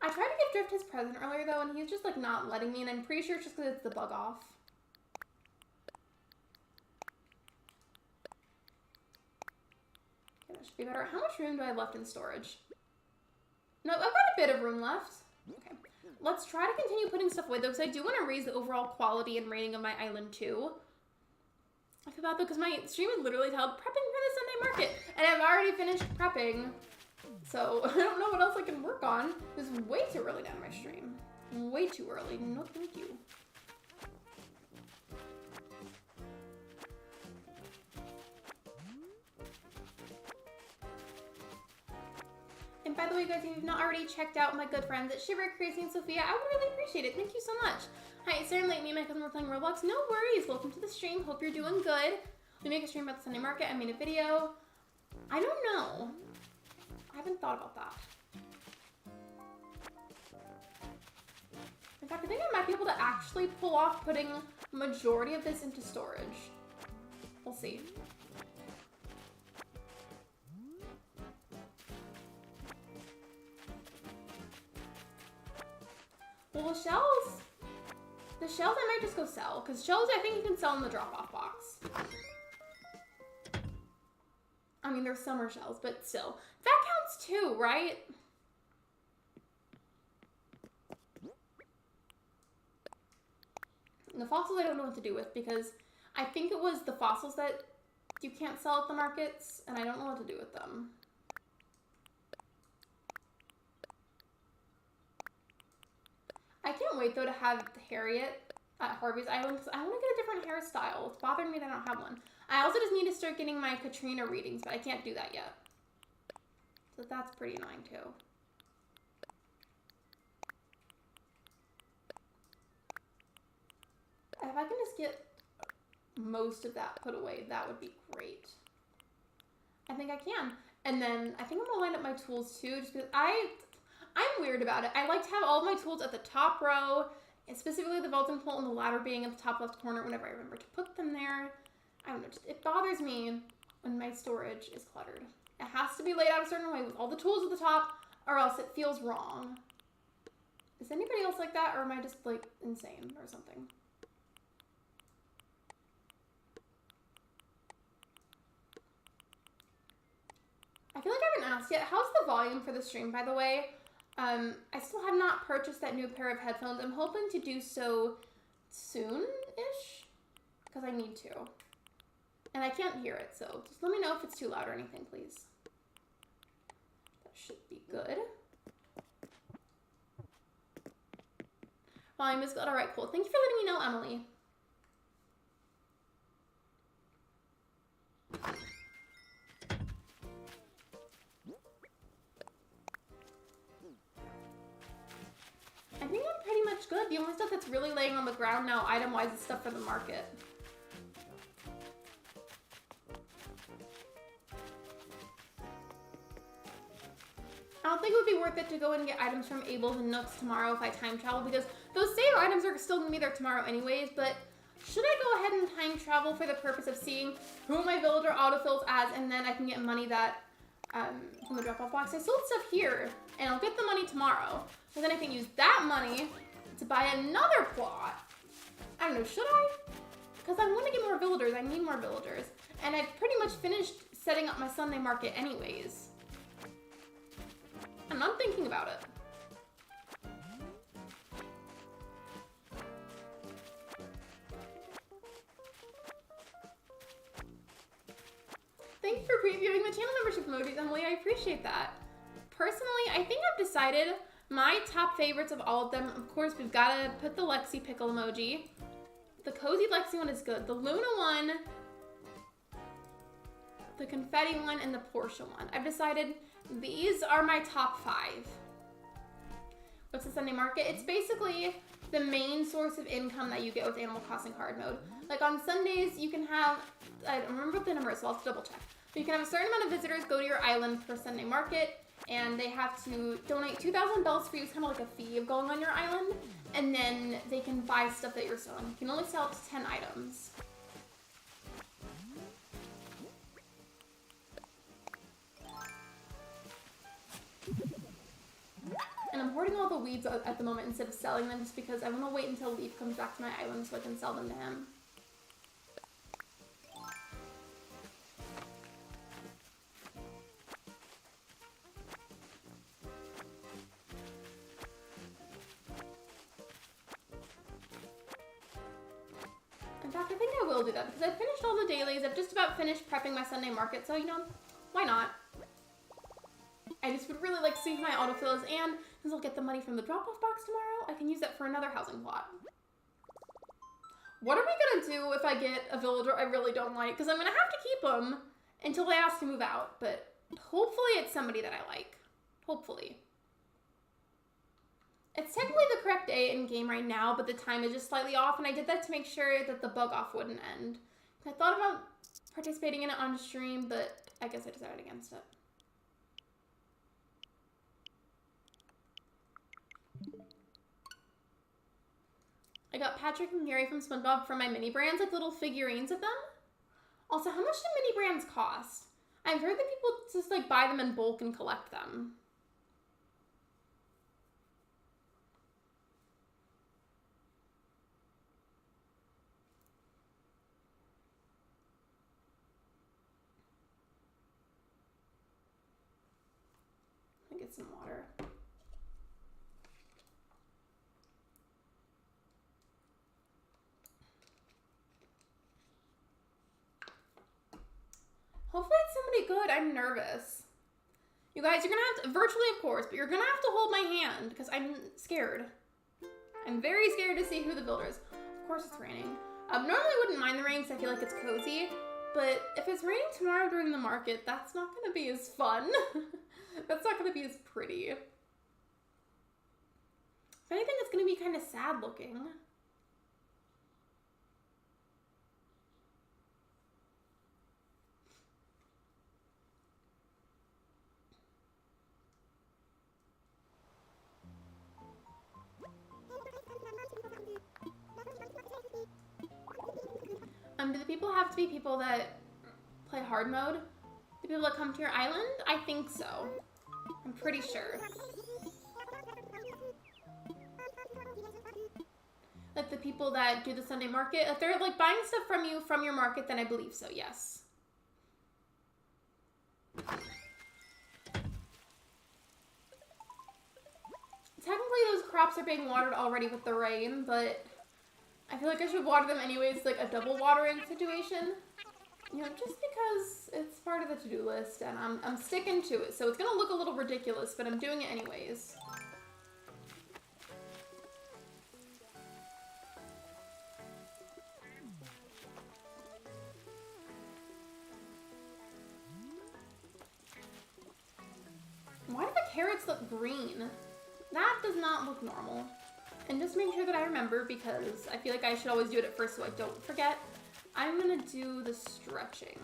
A: I tried to give Drift his present earlier, though, and he's just, like, not letting me, and I'm pretty sure it's just because it's the bug off. Okay, that should be better. How much room do I have left in storage? No, I've got a bit of room left. Okay. Let's try to continue putting stuff away, though, because I do want to raise the overall quality and rating of my island, too. I feel bad, though, because my stream is literally titled Prepping for the Sunday Market, and I've already finished prepping. So, I don't know what else I can work on. This is way too early down my stream. Way too early. No, thank you. By the way, guys, if you've not already checked out my good friends at Shiver, Crazy, and Sophia, I would really appreciate it. Thank you so much. Hi, Sarah and Late, me and my cousin were playing Roblox. No worries. Welcome to the stream. Hope you're doing good. We make a stream about the Sunday market. I made a video. I don't know. I haven't thought about that. In fact, I think I might be able to actually pull off putting majority of this into storage. We'll see. Well, the shells I might just go sell, because shells I think you can sell in the drop-off box. I mean, they're summer shells, but still. That counts too, right? And the fossils I don't know what to do with, because I think it was the fossils that you can't sell at the markets, and I don't know what to do with them. I can't wait, though, to have Harriet at Harvey's Island, because I want to get a different hairstyle. It's bothering me that I don't have one. I also just need to start getting my Katrina readings, but I can't do that yet. So that's pretty annoying, too. If I can just get most of that put away, that would be great. I think I can. And then I think I'm going to line up my tools, too, just because I'm weird about it. I like to have all of my tools at the top row, and specifically the vaulting pole and the ladder being at the top left corner whenever I remember to put them there. I don't know, it bothers me when my storage is cluttered. It has to be laid out a certain way with all the tools at the top, or else it feels wrong. Is anybody else like that, or am I just, like, insane or something? I feel like I haven't asked yet. How's the volume for the stream, by the way? I still have not purchased that new pair of headphones. I'm hoping to do so soon-ish, because I need to. And I can't hear it, so just let me know if it's too loud or anything, please. That should be good. Volume is good. All right, cool. Thank you for letting me know, Emily. I think I'm pretty much good. The only stuff that's really laying on the ground now, item-wise, is stuff for the market. I don't think it would be worth it to go and get items from Abel's and Nooks tomorrow if I time travel, because those same items are still going to be there tomorrow anyways, but should I go ahead and time travel for the purpose of seeing who my villager autofills as, and then I can get money that, from the drop-off box? I sold stuff here, and I'll get the money tomorrow. And then I can use that money to buy another plot. I don't know, should I? Because I want to get more villagers. I need more villagers. And I've pretty much finished setting up my Sunday market anyways. And I'm thinking about it. Thank you for previewing the channel membership emojis, Emily. I appreciate that. Personally, I think I've decided my top favorites of all of them. Of course, we've got to put the Lexi pickle emoji. The cozy Lexi one is good. The Luna one, the confetti one, and the Portia one. I've decided these are my top 5. What's the Sunday market? It's basically the main source of income that you get with Animal Crossing hard mode. Like on Sundays, you can have, I don't remember what the number is, so I'll have to double check. But you can have a certain amount of visitors go to your island for Sunday market, and they have to donate 2,000 bells for you. It's kind of like a fee of going on your island, and then they can buy stuff that you're selling. You can only sell up to 10 items. And I'm hoarding all the weeds at the moment instead of selling them, just because I want to wait until Leaf comes back to my island so I can sell them to him. In fact, I think I will do that because I've finished all the dailies. I've just about finished prepping my Sunday market, so, you know, why not? I just would really like to see who my autofill is, and since I'll get the money from the drop-off box tomorrow, I can use that for another housing plot. What are we gonna do if I get a villager I really don't like? Because I'm gonna have to keep them until they ask to move out, but hopefully it's somebody that I like. Hopefully. It's technically the correct day in game right now, but the time is just slightly off, and I did that to make sure that the bug off wouldn't end. I thought about participating in it on stream, but I guess I decided against it. I got Patrick and Gary from SpongeBob from my mini brands, like little figurines of them. Also, how much do mini brands cost? I've heard that people just like buy them in bulk and collect them. Let me get some water. Hopefully it's somebody good. I'm nervous. You guys, you're gonna have to, virtually of course, but you're gonna have to hold my hand because I'm scared. I'm very scared to see who the builder is. Of course it's raining. Normally I wouldn't mind the rain because I feel like it's cozy, but if it's raining tomorrow during the market, that's not gonna be as fun. That's not gonna be as pretty. If anything, it's gonna be kind of sad looking. Do the people have to be people that play hard mode? The people that come to your island? I think so. I'm pretty sure. Like the people that do the Sunday market, if they're like buying stuff from you from your market, then I believe so, yes. Technically those crops are being watered already with the rain, but I feel like I should water them anyways, like a double watering situation. You know, just because it's part of the to-do list and I'm sticking to it. So it's gonna look a little ridiculous, but I'm doing it anyways. Why do the carrots look green? That does not look normal. And just make sure that I remember, because I feel like I should always do it at first so I don't forget. I'm gonna do the stretching.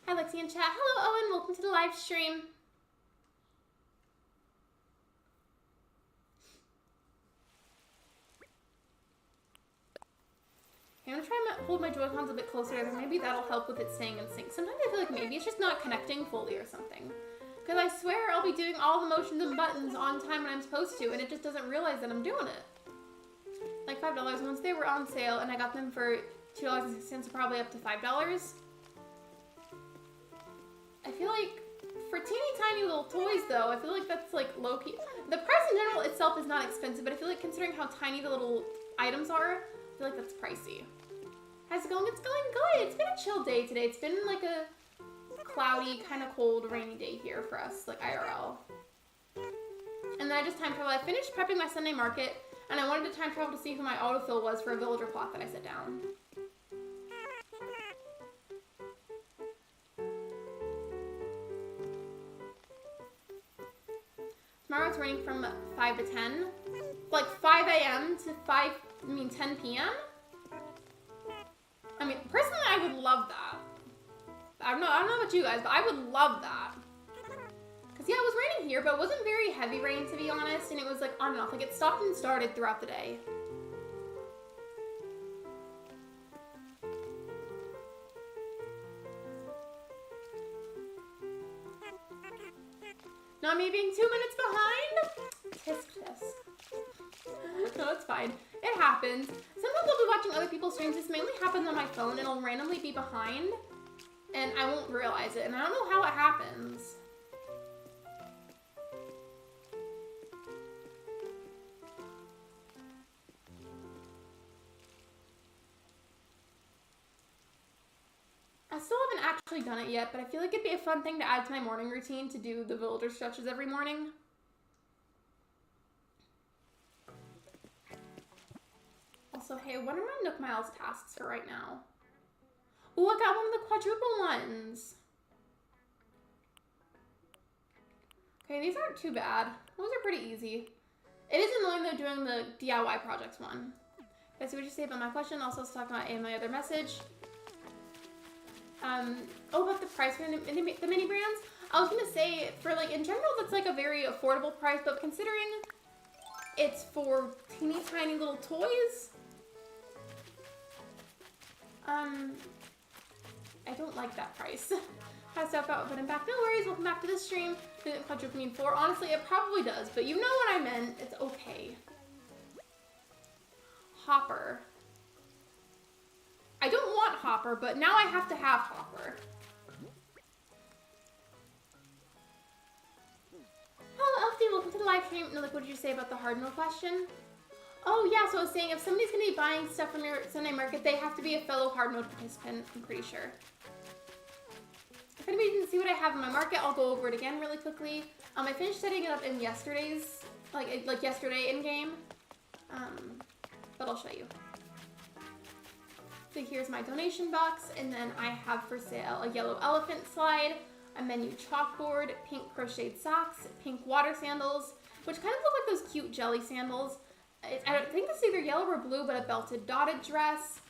A: Hi Lexi in chat. Hello Owen, welcome to the live stream. I'm gonna try and hold my Joy-Cons a bit closer together. Maybe that'll help with it staying in sync. Sometimes I feel like maybe it's just not connecting fully or something. Because I swear I'll be doing all the motions and buttons on time when I'm supposed to, and it just doesn't realize that I'm doing it. Like $5 once they were on sale, and I got them for $2.60, so probably up to $5. I feel like for teeny tiny little toys though, I feel like that's like low-key. The price in general itself is not expensive, but I feel like considering how tiny the little items are, I feel like that's pricey. How's it going? It's going good. It's been a chill day today. It's been like a cloudy, kind of cold, rainy day here for us, like IRL. And then I just time traveled. I finished prepping my Sunday market, and I wanted to time travel to see who my autofill was for a villager plot that I set down. Tomorrow it's raining from 5 to 10. Like 5 a.m. to 10 p.m.? I mean, personally, I would love that. I don't know about you guys, but I would love that. Because, yeah, it was raining here, but it wasn't very heavy rain, to be honest, and it was, like, on and off. Like, it stopped and started throughout the day. Not me being 2 minutes behind? Tisk tisk. No, it's fine. It happens. Sometimes I'll be watching other people's streams. This mainly happens on my phone, and I'll randomly be behind, and I won't realize it, and I don't know how it happens. I still haven't actually done it yet, but I feel like it'd be a fun thing to add to my morning routine to do the villager stretches every morning. Also, hey, what are my Nook Miles tasks for right now? Oh, I got one of the quadruple ones. Okay, these aren't too bad. Those are pretty easy. It is annoying though doing the DIY projects one. Let's see what you say about my question. Also, let's talk about my other message. About the price for the mini brands. I was gonna say, for like, in general, that's like a very affordable price, but considering it's for teeny tiny little toys, I don't like that price. Had stuff out, but I'm back. No worries, welcome back to the stream. Didn't quadruple mean 4. Honestly, it probably does, but you know what I meant. It's okay. Hopper. I don't want Hopper, but now I have to have Hopper. Hello, Elfie, welcome to the live stream. No, like, what did you say about the hard no question? Oh, yeah, so I was saying, if somebody's going to be buying stuff from your Sunday market, they have to be a fellow hard mode participant, I'm pretty sure. If anybody didn't see what I have in my market, I'll go over it again really quickly. I finished setting it up in yesterday's, like yesterday in-game, but I'll show you. So here's my donation box, and then I have for sale a yellow elephant slide, a menu chalkboard, pink crocheted socks, pink water sandals, which kind of look like those cute jelly sandals. I don't think it's either yellow or blue, but a belted dotted dress,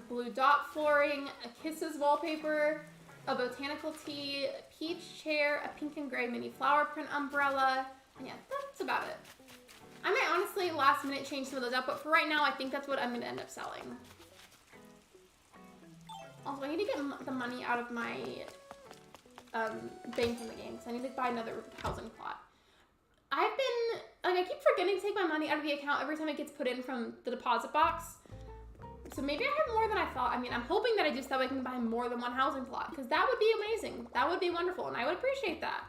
A: blue dot flooring, a Kisses wallpaper, a botanical tea, a peach chair, a pink and gray mini flower print umbrella, and yeah, that's about it. I might honestly last minute change some of those up, but for right now, I think that's what I'm going to end up selling. Also, I need to get the money out of my bank in the game, because I need to buy another housing plot. I've been, I keep forgetting to take my money out of the account every time it gets put in from the deposit box. So maybe I have more than I thought. I mean, I'm hoping that I do so that I can buy more than one housing plot, because that would be amazing. That would be wonderful, and I would appreciate that.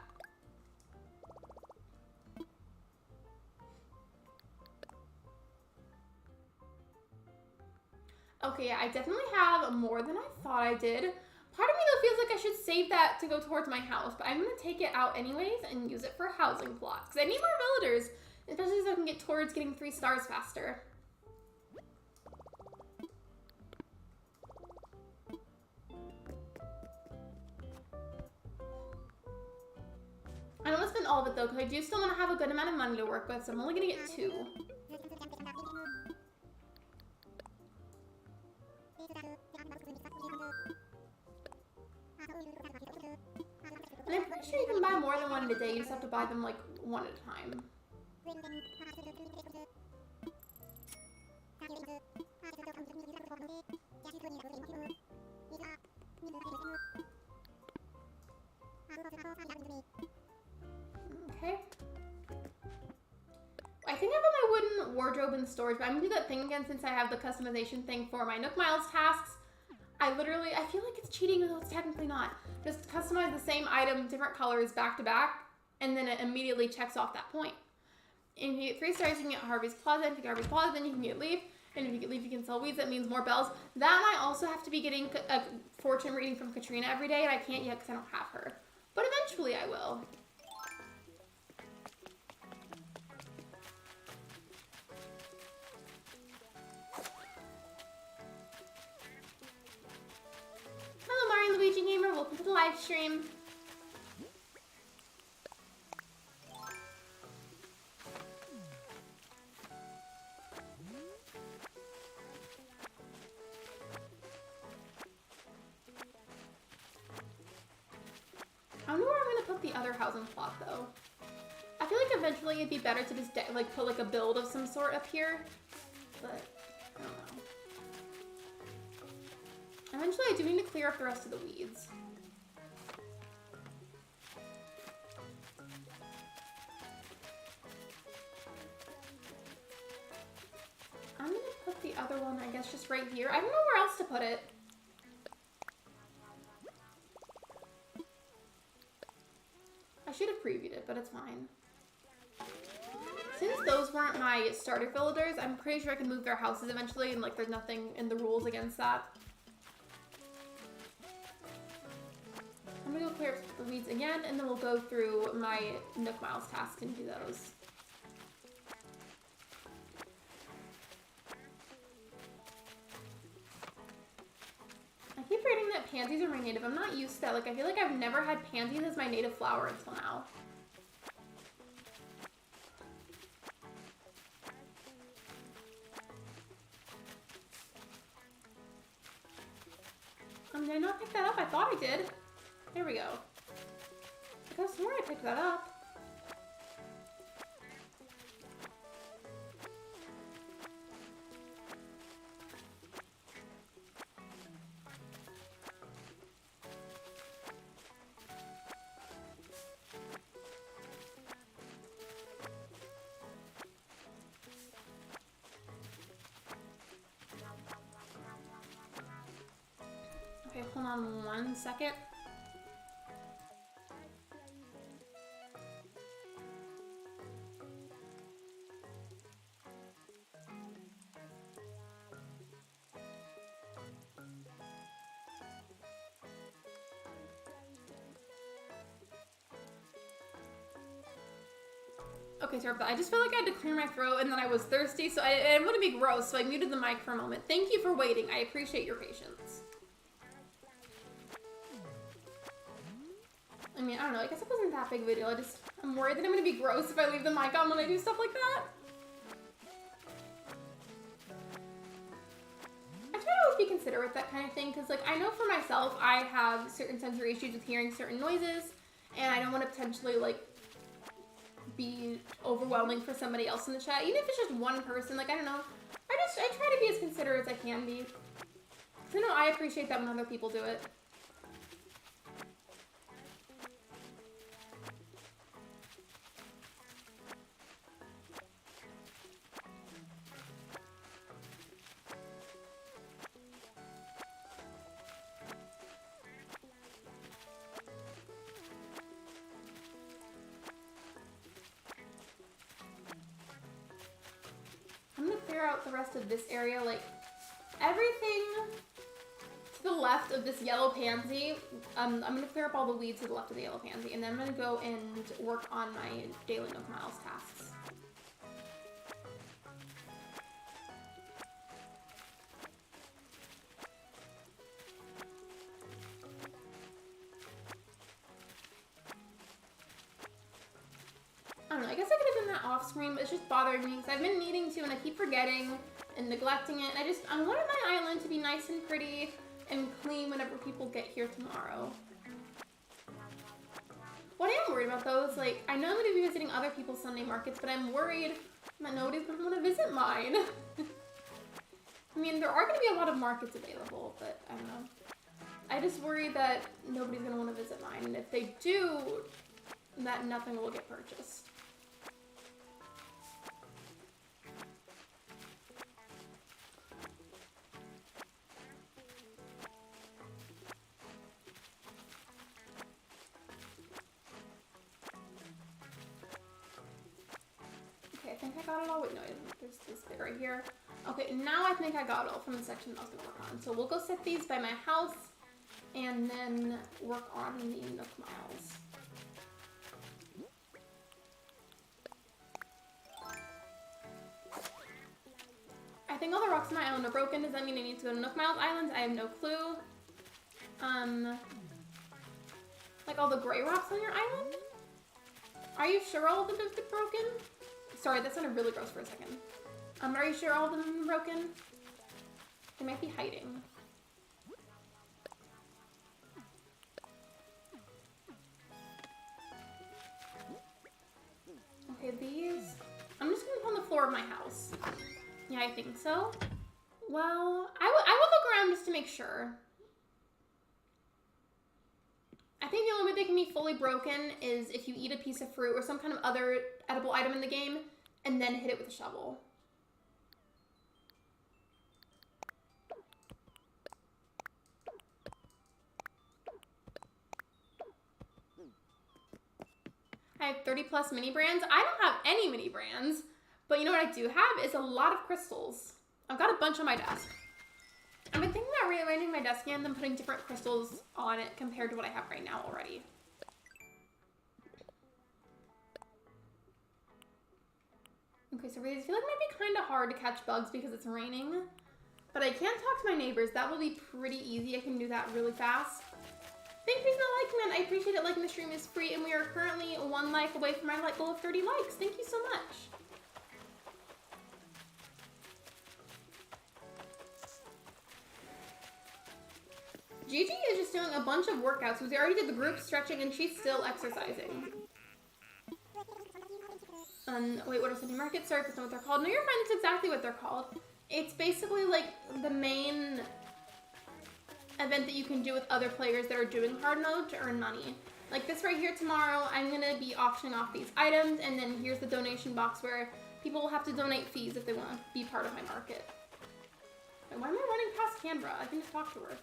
A: Okay, yeah, I definitely have more than I thought I did. Part of me, though, feels like I should save that to go towards my house, but I'm going to take it out anyways and use it for housing plots. Because I need more villagers, especially so I can get towards getting 3 stars faster. I don't want to spend all of it, though, because I do still want to have a good amount of money to work with, so I'm only going to get 2. And I'm pretty sure you can buy more than one in a day, you just have to buy them like one at a time. Okay. I think I put my wooden wardrobe in storage, but I'm gonna do that thing again since I have the customization thing for my Nook Miles tasks. I feel like it's cheating, although it's technically not. Just customize the same item, different colors, back to back, and then it immediately checks off that point. And if you get 3 stars, you can get Harvey's Plaza. If you get Harvey's Plaza, then you can get Leaf. And if you get Leaf, you can sell weeds. That means more bells. That I also have to be getting a fortune reading from Katrina every day, and I can't yet because I don't have her. But eventually I will. Hello, Mario Luigi Gamer. Welcome to the live stream. I wonder where I'm gonna put the other housing plot though. I feel like eventually it'd be better to just like put like a build of some sort up here, but I don't know. Eventually I do need to clear up the rest of the weeds. I'm gonna put the other one, I guess, just right here. I don't know where else to put it. I should have previewed it, but it's fine. Since those weren't my starter villagers, I'm pretty sure I can move their houses eventually, and like there's nothing in the rules against that. I'm gonna go clear up the weeds again, and then we'll go through my Nook Miles tasks and do those. I keep reading that pansies are my native. I'm not used to that. Like, I feel like I've never had pansies as my native flower until now. Did I not pick that up? I thought I did. There we go. I could have sworn I picked that up. Okay, hold on 1 second. Okay, sorry about that. I just felt like I had to clear my throat and then I was thirsty, so I didn't want to be gross, so I muted the mic for a moment. Thank you for waiting. I appreciate your patience. I mean, I don't know. I guess it wasn't that big of a deal. I'm worried that I'm going to be gross if I leave the mic on when I do stuff like that. I try to always be considerate with that kind of thing, because, like, I know for myself, I have certain sensory issues with hearing certain noises, and I don't want to potentially, like, be overwhelming for somebody else in the chat. Even if it's just one person, like, I don't know. I try to be as considerate as I can be. Because I know I appreciate that when other people do it. Out the rest of this area, like everything to the left of this yellow pansy. I'm gonna clear up all the weeds to the left of the yellow pansy, and then I'm gonna go and work on my daily Nook Miles tasks. I don't know, I guess I could have done that off screen, but it's just bothering me because I've been needing to and I keep forgetting and neglecting it. And I wanted my island to be nice and pretty and clean whenever people get here tomorrow. What I am worried about though is, like, I know I'm going to be visiting other people's Sunday markets, but I'm worried that nobody's going to want to visit mine. I mean, there are going to be a lot of markets available, but I don't know. I just worry that nobody's going to want to visit mine, and if they do, that nothing will get purchased. Okay, I think I got it all. Wait, no, there's this bit right here. Okay, now I think I got it all from the section I was going to work on. So we'll go set these by my house and then work on the Nook Miles. I think all the rocks on my island are broken. Does that mean I need to go to Nook Miles Islands? I have no clue. Like all the gray rocks on your island? Are you sure all of them have been broken? Sorry, that sounded really gross for a second. Are you sure all of them have been broken? They might be hiding. Okay, these... I'm just gonna put on the floor of my house. Yeah, I think so. Well, I will look around just to make sure. I think the only way they can be fully broken is if you eat a piece of fruit or some kind of other edible item in the game and then hit it with a shovel. I have 30 plus mini brands. I don't have any mini brands, but you know what I do have is a lot of crystals. I've got a bunch on my desk. I've been thinking about rearranging my desk and then putting different crystals on it compared to what I have right now already. Okay, so I feel like it might be kind of hard to catch bugs because it's raining, but I can talk to my neighbors. That will be pretty easy. I can do that really fast. Thank you for the like, man. I appreciate it. Liking the stream is free, and we are currently 1 like away from my like goal of 30 likes. Thank you so much. Gigi is just doing a bunch of workouts. We already did the group stretching and she's still exercising. Wait, what are Sunday markets? Sorry, that's not what they're called. No, you're fine. That's exactly what they're called. It's basically like the main event that you can do with other players that are doing hard mode to earn money. Like this right here tomorrow, I'm gonna be auctioning off these items, and then here's the donation box where people will have to donate fees if they want to be part of my market. Wait, why am I running past Canberra? I can just talk to her.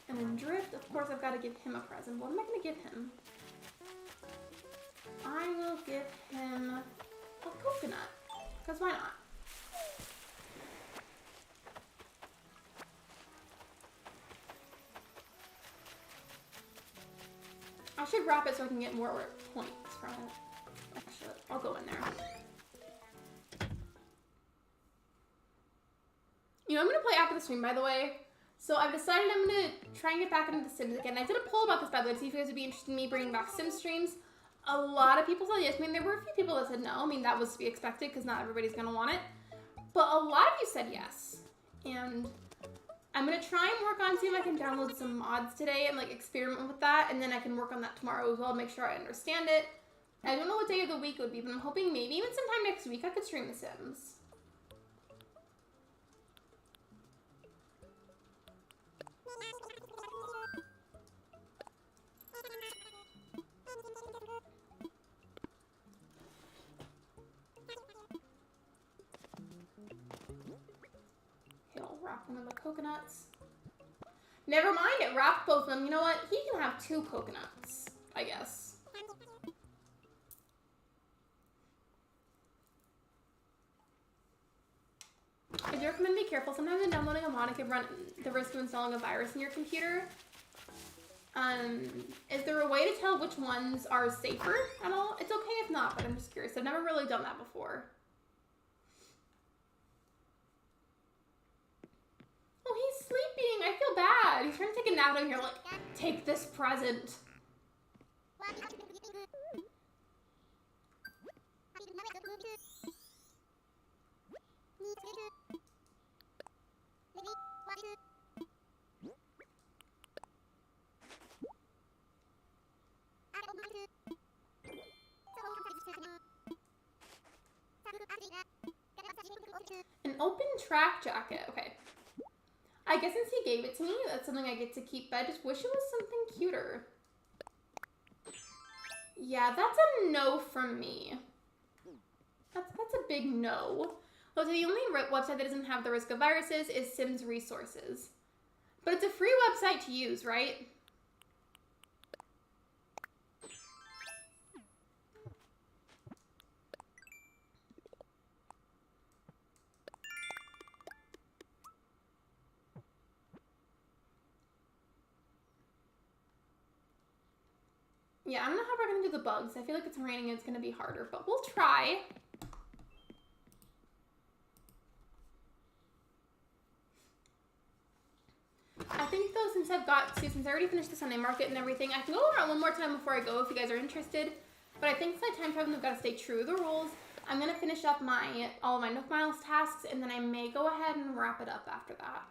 A: And then Drift, of course, I've got to give him a present. What am I going to give him? I will give him a coconut, because why not? I should wrap it so I can get more points from it. Actually, I'll go in there. You know, I'm going to play after the stream, by the way. So I've decided I'm going to try and get back into The Sims again. I did a poll about this, by the way, to see if you guys would be interested in me bringing back Sim streams. A lot of people said yes. I mean, there were a few people that said no. I mean, that was to be expected because not everybody's going to want it. But a lot of you said yes. And I'm going to try and work on seeing if I can download some mods today and like experiment with that. And then I can work on that tomorrow as well, make sure I understand it. I don't know what day of the week it would be, but I'm hoping maybe even sometime next week I could stream The Sims. Wrap one of the coconuts. Never mind, it wrapped both of them. You know what? He can have 2 coconuts, I guess. I do recommend be careful. Sometimes when downloading a mod, it can run the risk of installing a virus in your computer. Is there a way to tell which ones are safer at all? It's okay if not, but I'm just curious. I've never really done that before. Oh, he's sleeping. I feel bad. He's trying to take a nap and you're like, take this present. An open track jacket. Okay. I guess since he gave it to me, that's something I get to keep, but I just wish it was something cuter. Yeah, that's a no from me. That's a big no. So the only website that doesn't have the risk of viruses is Sims Resources. But it's a free website to use, right? Yeah, I don't know how we're gonna do the bugs. I feel like it's raining and it's gonna be harder, but we'll try. I think though, since I already finished the Sunday market and everything, I can go around one more time before I go if you guys are interested. But I think since I time traveling, I've got to stay true to the rules. I'm gonna finish up all of my Nook Miles tasks, and then I may go ahead and wrap it up after that.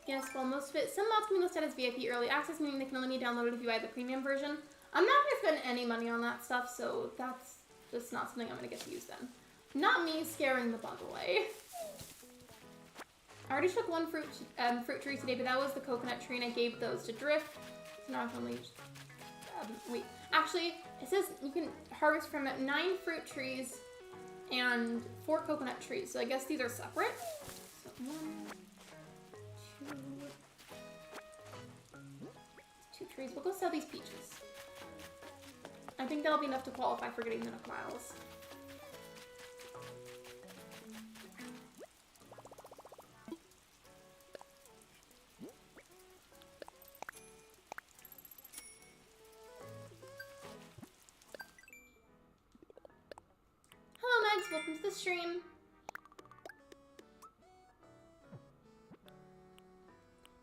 A: Yes, well, most of it. Some mods can be listed as VIP early access, meaning they can only be downloaded if you buy the premium version. I'm not going to spend any money on that stuff, so that's just not something I'm going to get to use then. Not me scaring the bug away. I already took one fruit tree today, but that was the coconut tree, and I gave those to Drift. So now I can only... wait. Actually, it says you can harvest from 9 fruit trees and 4 coconut trees, so I guess these are separate. So 1... 2 trees. We'll go sell these peaches. I think that'll be enough to qualify for getting the Nook Miles. Hello, Megs. Welcome to the stream.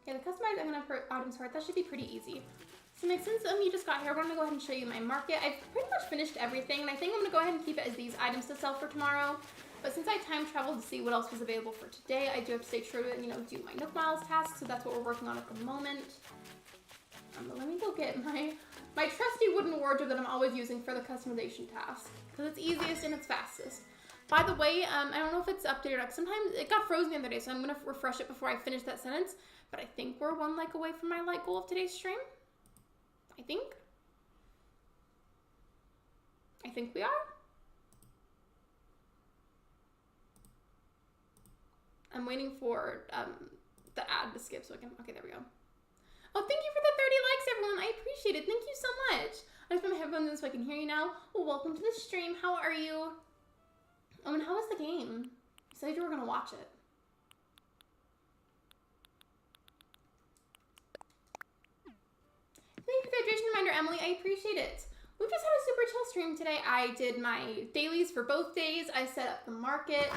A: Okay, the customized I'm gonna put item sort. That should be pretty easy. So next, since you just got here, we're gonna go ahead and show you my market. I've pretty much finished everything, and I think I'm gonna go ahead and keep it as these items to sell for tomorrow. But since I time traveled to see what else was available for today, I do have to stay true to, you know, do my Nook Miles task. So that's what we're working on at the moment. But let me go get my trusty wooden wardrobe that I'm always using for the customization task, because it's easiest and it's fastest. By the way, I don't know if it's updated or not. Sometimes it got frozen the other day, so I'm gonna refresh it before I finish that sentence. But I think we're 1 like away from my like goal of today's stream. I think we are. I'm waiting for the ad to skip so I can, okay, there we go. Oh, thank you for the 30 likes, everyone. I appreciate it. Thank you so much. I just put my headphones in so I can hear you now. Well, welcome to the stream. How are you? Oh, and how was the game? You said you were gonna watch it. Thank you for the hydration reminder, Emily. I appreciate it. We've just had a super chill stream today. I did my dailies for both days. I set up the market.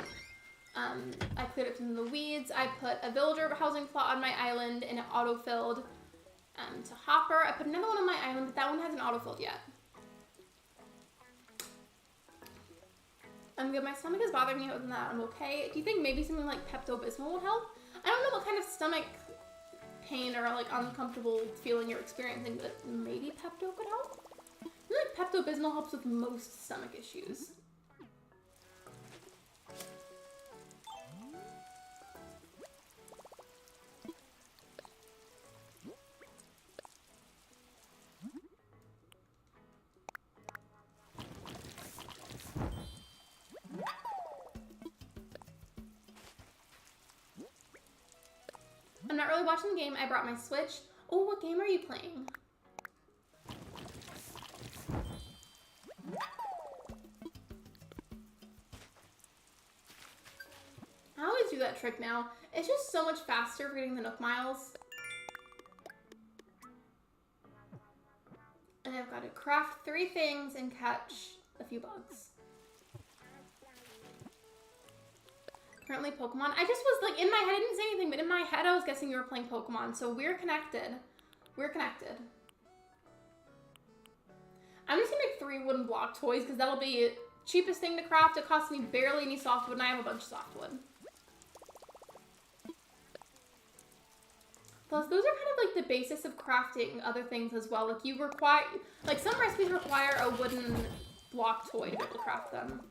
A: I cleared up some of the weeds. I put a villager housing plot on my island and it auto-filled to Hopper. I put another one on my island, but that one hasn't auto-filled yet. I'm good. My stomach is bothering me. Other than that, I'm okay. Do you think maybe something like Pepto-Bismol would help? I don't know what kind of stomach pain or like uncomfortable feeling you're experiencing, but maybe Pepto could help? I feel like Pepto-Bismol helps with most stomach issues. I'm not really watching the game. I brought my Switch. Oh, what game are you playing? I always do that trick now. It's just so much faster for getting the Nook Miles. And I've got to craft 3 things and catch a few bugs. Currently Pokemon. I just was like in my head, I didn't say anything, but in my head I was guessing you were playing Pokemon. So we're connected. We're connected. I'm just gonna make 3 wooden block toys because that'll be cheapest thing to craft. It costs me barely any softwood and I have a bunch of softwood. Plus those are kind of like the basis of crafting other things as well. Like you require, like some recipes require a wooden block toy to be able to craft them.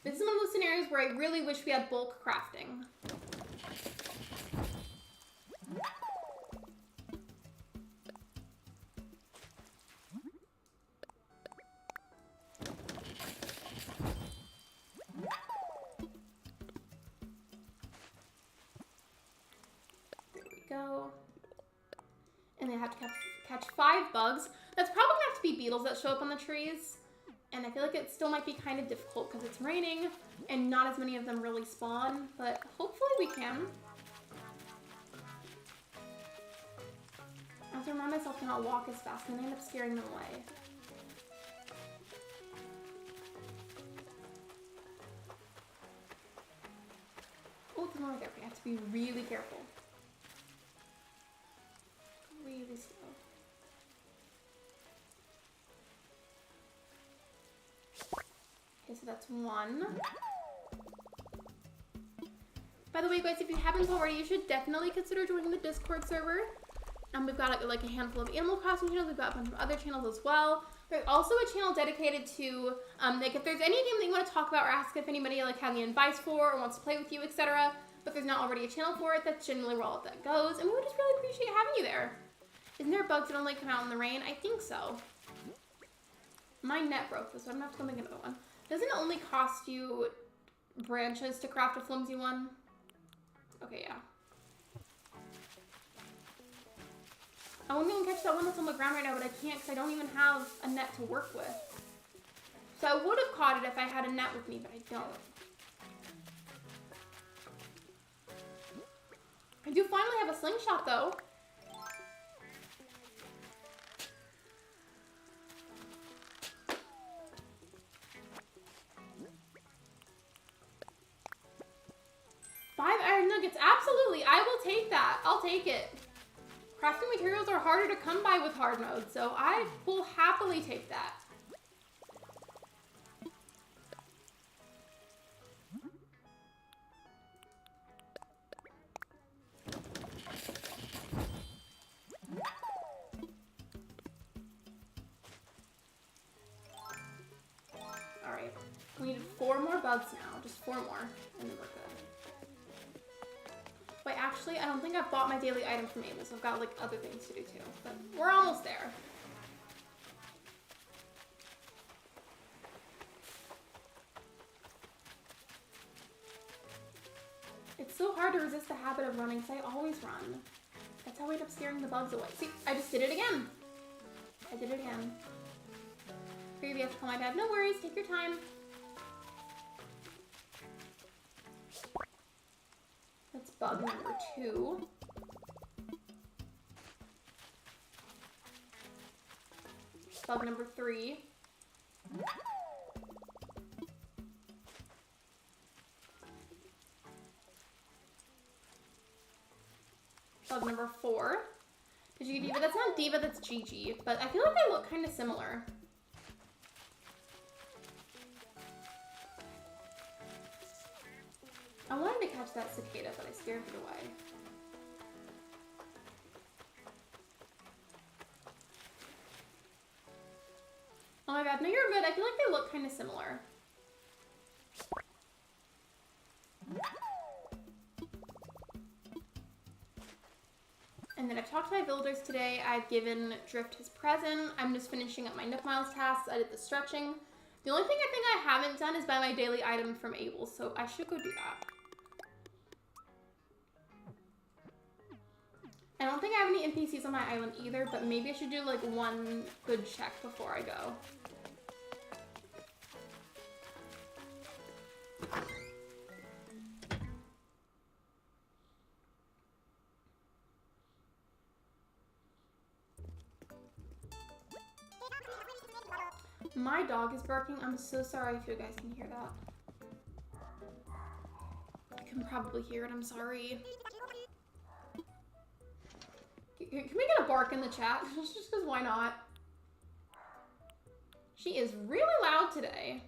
A: This is one of those scenarios where I really wish we had bulk crafting. There we go. And I have to catch 5 bugs. That's probably gonna have to be beetles that show up on the trees. And I feel like it still might be kind of difficult because it's raining and not as many of them really spawn, but hopefully we can. I have to remind myself to not walk as fast and I end up scaring them away. Oh, there's one right there. We have to be really careful. Really slow. Okay, so that's 1. By the way, guys, if you haven't already, you should definitely consider joining the Discord server. We've got like a handful of Animal Crossing channels. We've got a bunch of other channels as well. There's also a channel dedicated to, like, if there's any game that you want to talk about or ask if anybody like has any advice for or wants to play with you, etc. But there's not already a channel for it. That's generally where all of that goes, and we would just really appreciate having you there. Isn't there bugs that only come out in the rain? I think so. My net broke this, so I'm gonna have to go make another one. Doesn't it only cost you branches to craft a flimsy one? Okay, yeah. I want to catch that one that's on the ground right now, but I can't because I don't even have a net to work with. So I would have caught it if I had a net with me, but I don't. I do finally have a slingshot, though. Five iron nuggets, absolutely Absolutely, I will take that. I'll take it. Crafting materials are harder to come by with hard mode, so I will happily take that. Alright, we need 4 more bugs now, just 4 more, and then we're good. Wait, actually, I don't think I've bought my daily item from Able, so I've got like other things to do too, but we're almost there. It's so hard to resist the habit of running, because I always run. That's how I end up scaring the bugs away. See, I just did it again. I did it again. Maybe I have to call my dad. No worries, take your time. That's bug number 2. Bug number 3. Bug number 4. Did you get Diva? That's not Diva, that's Gigi. But I feel like they look kind of similar. I wanted to catch that cicada, but I scared it away. Oh my god, no, you're good. I feel like they look kind of similar. And then I've talked to my builders today. I've given Drift his present. I'm just finishing up my Nook Miles tasks. I did the stretching. The only thing I think I haven't done is buy my daily item from Able, so I should go do that. I don't think I have any NPCs on my island either, but maybe I should do like one good check before I go. My dog is barking. I'm so sorry if you guys can hear that. You can probably hear it. I'm sorry. Can we get a bark in the chat? Just because why not? She is really loud today.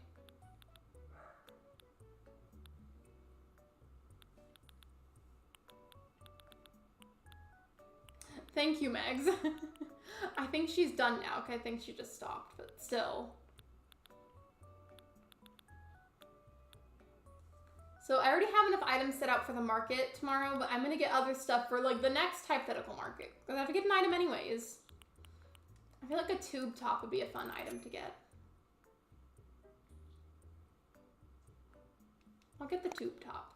A: Thank you, Megs. I think she's done now, because I think she just stopped, but still. So I already have enough items set out for the market tomorrow, but I'm going to get other stuff for like the next hypothetical market. Because I have to get an item anyways. I feel like a tube top would be a fun item to get. I'll get the tube top.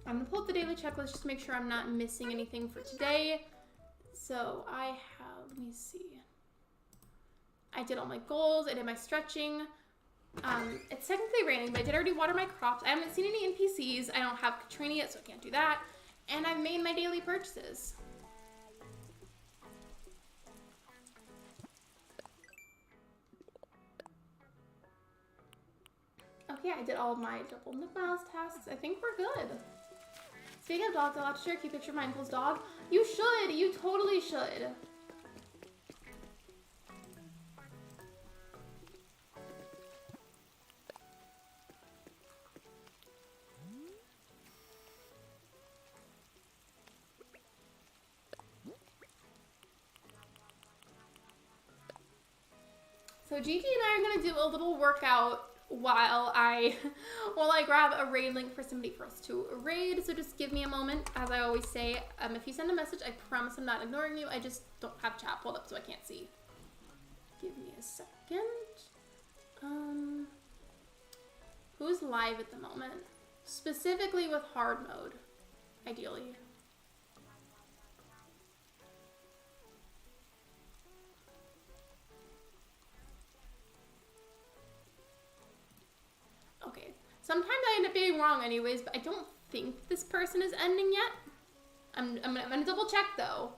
A: I'm going to pull up the daily checklist just to make sure I'm not missing anything for today. So I have, let me see. I did all my goals. I did my stretching. It's technically raining, but I did already water my crops. I haven't seen any NPCs. I don't have Katrina yet, so I can't do that. And I've made my daily purchases. Okay, I did all of my double Nook Miles tasks. I think we're good. Speaking of dogs, I'll have to share a cute picture of my uncle's dog. You should! You totally should. So Gigi and I are gonna do a little workout while I grab a raid link for somebody for us to raid. So just give me a moment. As I always say, if you send a message, I promise I'm not ignoring you. I just don't have chat pulled up so I can't see. Give me a second. Who's live at the moment? Specifically with hard mode, ideally. Okay, sometimes I end up being wrong anyways, but I don't think this person is ending yet. I'm gonna double check though.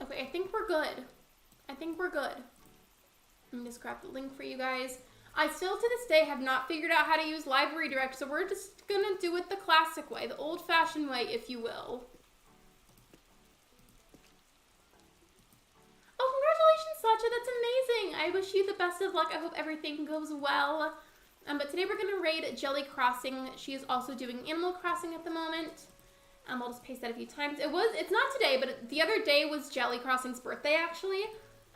A: Okay, I think we're good. I think we're good. Let me just grab the link for you guys. I still, to this day, have not figured out how to use live redirect, so we're just gonna do it the classic way, the old-fashioned way, if you will. Oh, congratulations, Sacha, that's amazing! I wish you the best of luck. I hope everything goes well. But today we're gonna raid Jelly Crossing. She is also doing Animal Crossing at the moment. I'll just paste that a few times. It's not today, but the other day was Jelly Crossing's birthday, actually.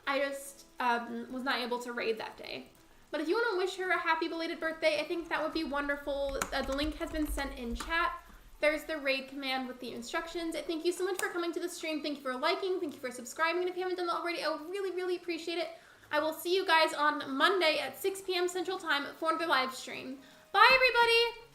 A: I just was not able to raid that day. But if you want to wish her a happy belated birthday, I think that would be wonderful. The link has been sent in chat. There's the raid command with the instructions. Thank you so much for coming to the stream. Thank you for liking. Thank you for subscribing. And if you haven't done that already, I would really, really appreciate it. I will see you guys on Monday at 6 p.m. Central Time for another live stream. Bye, everybody!